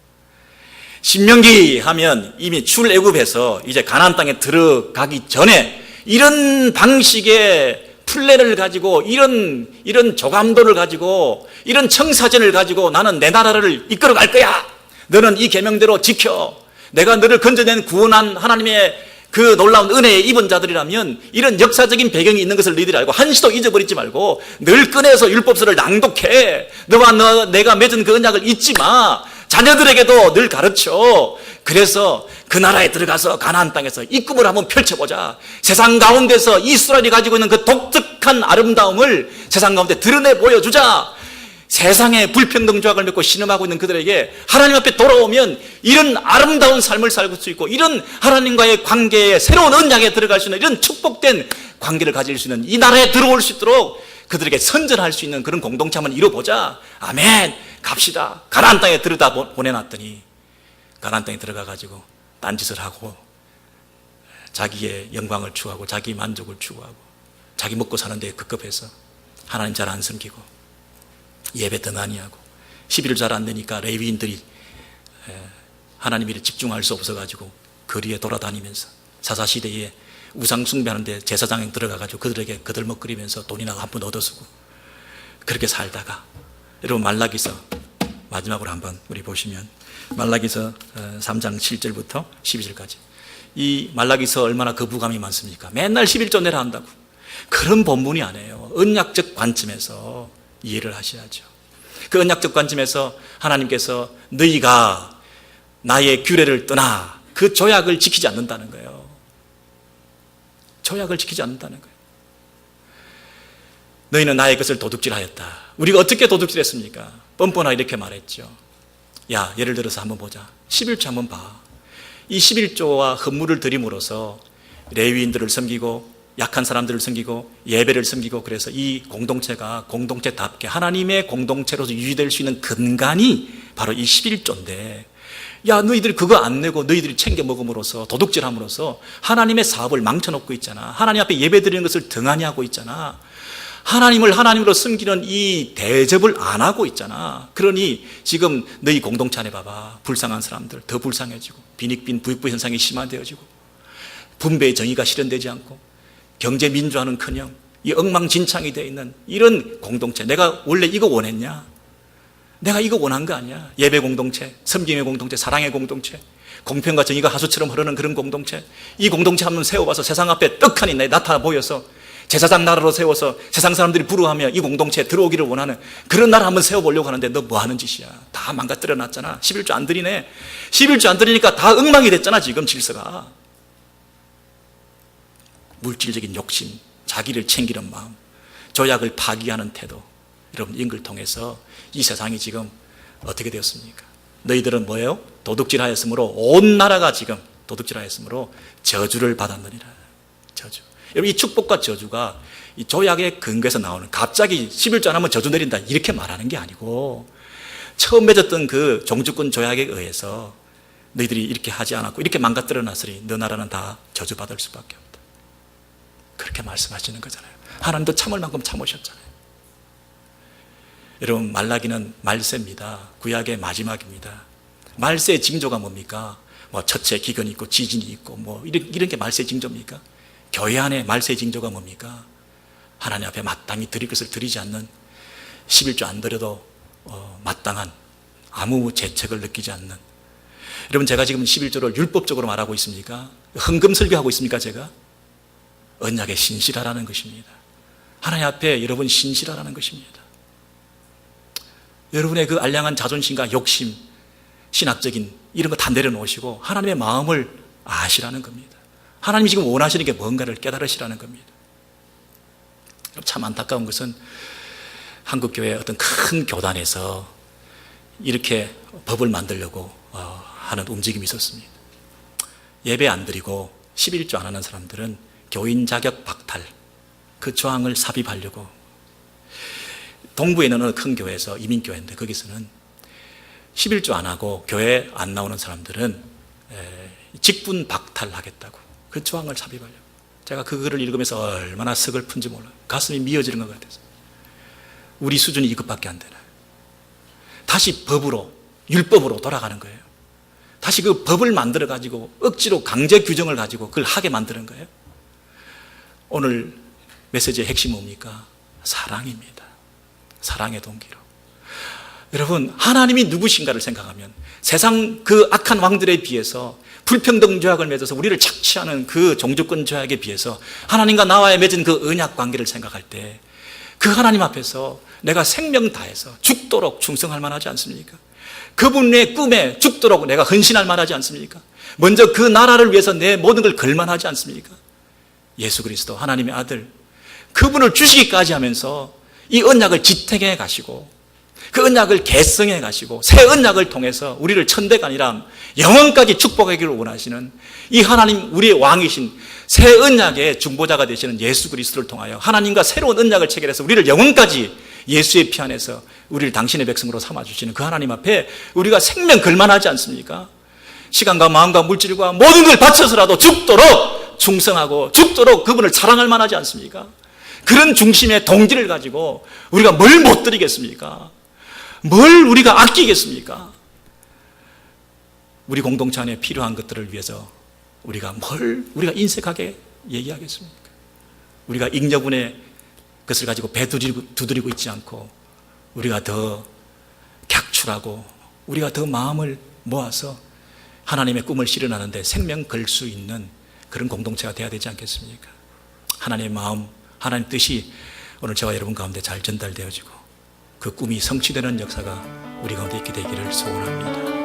신명기 하면 이미 출애굽해서 이제 가나안 땅에 들어가기 전에 이런 방식의 플랜을 가지고, 이런 조감도를 가지고, 이런 청사진을 가지고 나는 내 나라를 이끌어 갈 거야, 너는 이 계명대로 지켜, 내가 너를 건져낸 구원한 하나님의 그 놀라운 은혜의 입은 자들이라면 이런 역사적인 배경이 있는 것을 너희들이 알고 한시도 잊어버리지 말고 늘 꺼내서 율법서를 낭독해. 내가 맺은 그 언약을 잊지 마. 자녀들에게도 늘 가르쳐. 그래서 그 나라에 들어가서 가나안 땅에서 이 꿈을 한번 펼쳐보자. 세상 가운데서 이스라엘이 가지고 있는 그 독특한 아름다움을 세상 가운데 드러내 보여주자. 세상에 불평등 조약을 맺고 신음하고 있는 그들에게 하나님 앞에 돌아오면 이런 아름다운 삶을 살 수 있고, 이런 하나님과의 관계에 새로운 언약에 들어갈 수 있는 이런 축복된 관계를 가질 수 있는 이 나라에 들어올 수 있도록 그들에게 선전할 수 있는 그런 공동체 한번 이뤄보자. 아멘, 갑시다. 가나안 땅에 들여다 보내놨더니 가나안 땅에 들어가가지고 딴짓을 하고 자기의 영광을 추구하고 자기 만족을 추구하고 자기 먹고 사는 데에 급급해서 하나님 잘 안 섬기고 예배 더 많이 하고 11을 잘 안 내니까 레위인들이 하나님 일에 집중할 수 없어가지고 거리에 돌아다니면서 사사시대에 우상 숭배하는데 제사장에 들어가가지고 그들에게 거들먹거리면서 돈이나 한 푼 얻어쓰고 그렇게 살다가, 여러분 말라기서 마지막으로 한번 우리 보시면 말라기서 3장 7절부터 12절까지, 이 말라기서 얼마나 거부감이 많습니까? 맨날 11조 내라 한다고. 그런 본문이 아니에요. 언약적 관점에서 이해를 하셔야죠. 그 언약적 관점에서 하나님께서 너희가 나의 규례를 떠나 그 조약을 지키지 않는다는 거예요. 조약을 지키지 않는다는 거예요. 너희는 나의 것을 도둑질하였다. 우리가 어떻게 도둑질했습니까? 뻔뻔하게 이렇게 말했죠. 야, 예를 들어서 한번 보자. 11조 한번 봐. 이 11조와 헌물을 드림으로써 레위인들을 섬기고 약한 사람들을 섬기고 예배를 섬기고, 그래서 이 공동체가 공동체답게 하나님의 공동체로서 유지될 수 있는 근간이 바로 이 11조인데, 야, 너희들이 그거 안 내고 너희들이 챙겨 먹음으로써 도둑질함으로써 하나님의 사업을 망쳐놓고 있잖아. 하나님 앞에 예배 드리는 것을 등한히 하고 있잖아. 하나님을 하나님으로 섬기는 이 대접을 안 하고 있잖아. 그러니 지금 너희 공동체 안에 봐봐, 불쌍한 사람들 더 불쌍해지고, 빈익빈 부익부 현상이 심화되어지고, 분배의 정의가 실현되지 않고, 경제 민주화는커녕 이 엉망진창이 되어 있는 이런 공동체, 내가 원래 이거 원했냐? 내가 이거 원한 거 아니야? 예배 공동체, 섬김의 공동체, 사랑의 공동체, 공평과 정의가 하수처럼 흐르는 그런 공동체, 이 공동체 한번 세워봐서 세상 앞에 떡하니 나타나 보여서 제사장 나라로 세워서 세상 사람들이 부러워하며 이 공동체에 들어오기를 원하는 그런 나라 한번 세워보려고 하는데 너 뭐 하는 짓이야? 다 망가뜨려 놨잖아. 11조 안 드리네. 11조 안 드리니까 다 엉망이 됐잖아, 지금 질서가. 물질적인 욕심, 자기를 챙기는 마음, 조약을 파기하는 태도, 여러분 이런 걸 통해서 이 세상이 지금 어떻게 되었습니까? 너희들은 뭐예요? 도둑질하였으므로 온 나라가 지금 도둑질하였으므로 저주를 받았느니라. 저주. 여러분 이 축복과 저주가 이 조약의 근거에서 나오는, 갑자기 11조 안 하면 저주 내린다 이렇게 말하는 게 아니고, 처음 맺었던 그 종주권 조약에 의해서 너희들이 이렇게 하지 않았고 이렇게 망가뜨려 놨으니 너 나라는 다 저주받을 수밖에 없다. 그렇게 말씀하시는 거잖아요. 하나님도 참을 만큼 참으셨잖아요. 여러분, 말라기는 말세입니다. 구약의 마지막입니다. 말세의 징조가 뭡니까? 뭐 첫째 기근이 있고 지진이 있고 뭐 이런 게 말세의 징조입니까? 교회 안에 말세의 징조가 뭡니까? 하나님 앞에 마땅히 드릴 것을 드리지 않는, 11조 안 드려도 마땅한 아무 재책을 느끼지 않는. 여러분, 제가 지금 11조를 율법적으로 말하고 있습니까? 헌금 설교하고 있습니까? 제가 언약에 신실하라는 것입니다. 하나님 앞에 여러분 신실하라는 것입니다. 여러분의 그 알량한 자존심과 욕심, 신학적인 이런 거 다 내려놓으시고 하나님의 마음을 아시라는 겁니다. 하나님이 지금 원하시는 게 뭔가를 깨달으시라는 겁니다. 참 안타까운 것은 한국교회 어떤 큰 교단에서 이렇게 법을 만들려고 하는 움직임이 있었습니다. 예배 안 드리고 11조 안 하는 사람들은 교인 자격 박탈, 그 조항을 삽입하려고. 동부에는 어느 큰 교회에서, 이민교회인데 거기서는 11조 안 하고 교회 안 나오는 사람들은 직분 박탈하겠다고 그 조항을 삽입하려고. 제가 그 글을 읽으면서 얼마나 서글픈지 몰라요. 가슴이 미어지는 것 같아서. 우리 수준이 이것밖에 안 되나요? 다시 법으로, 율법으로 돌아가는 거예요. 다시 그 법을 만들어가지고 억지로 강제 규정을 가지고 그걸 하게 만드는 거예요. 오늘 메시지의 핵심이 뭡니까? 사랑입니다. 사랑의 동기로. 여러분, 하나님이 누구신가를 생각하면 세상 그 악한 왕들에 비해서, 불평등 조약을 맺어서 우리를 착취하는 그 종주권 조약에 비해서 하나님과 나와의 맺은 그 언약 관계를 생각할 때 그 하나님 앞에서 내가 생명 다해서 죽도록 충성할 만하지 않습니까? 그분의 꿈에 죽도록 내가 헌신할 만하지 않습니까? 먼저 그 나라를 위해서 내 모든 걸 걸 만하지 않습니까? 예수 그리스도 하나님의 아들, 그분을 주시기까지 하면서 이 언약을 지탱해 가시고 그 언약을 계승해 가시고 새 언약을 통해서 우리를 천대가 아니라 영원까지 축복하기를 원하시는 이 하나님, 우리의 왕이신 새 언약의 중보자가 되시는 예수 그리스도를 통하여 하나님과 새로운 언약을 체결해서 우리를 영원까지 예수의 피 안에서 우리를 당신의 백성으로 삼아주시는 그 하나님 앞에 우리가 생명 걸만하지 않습니까? 시간과 마음과 물질과 모든 걸 바쳐서라도 죽도록 충성하고 죽도록 그분을 사랑할 만하지 않습니까? 그런 중심의 동기를 가지고 우리가 뭘 못 드리겠습니까? 뭘 우리가 아끼겠습니까? 우리 공동체 안에 필요한 것들을 위해서 우리가 우리가 인색하게 얘기하겠습니까? 우리가 잉여분의 것을 가지고 배 두드리고 있지 않고 우리가 더 객출하고 우리가 더 마음을 모아서 하나님의 꿈을 실현하는데 생명 걸 수 있는 그런 공동체가 되어야 되지 않겠습니까? 하나님의 마음, 하나님의 뜻이 오늘 저와 여러분 가운데 잘 전달되어지고 그 꿈이 성취되는 역사가 우리 가운데 있게 되기를 소원합니다.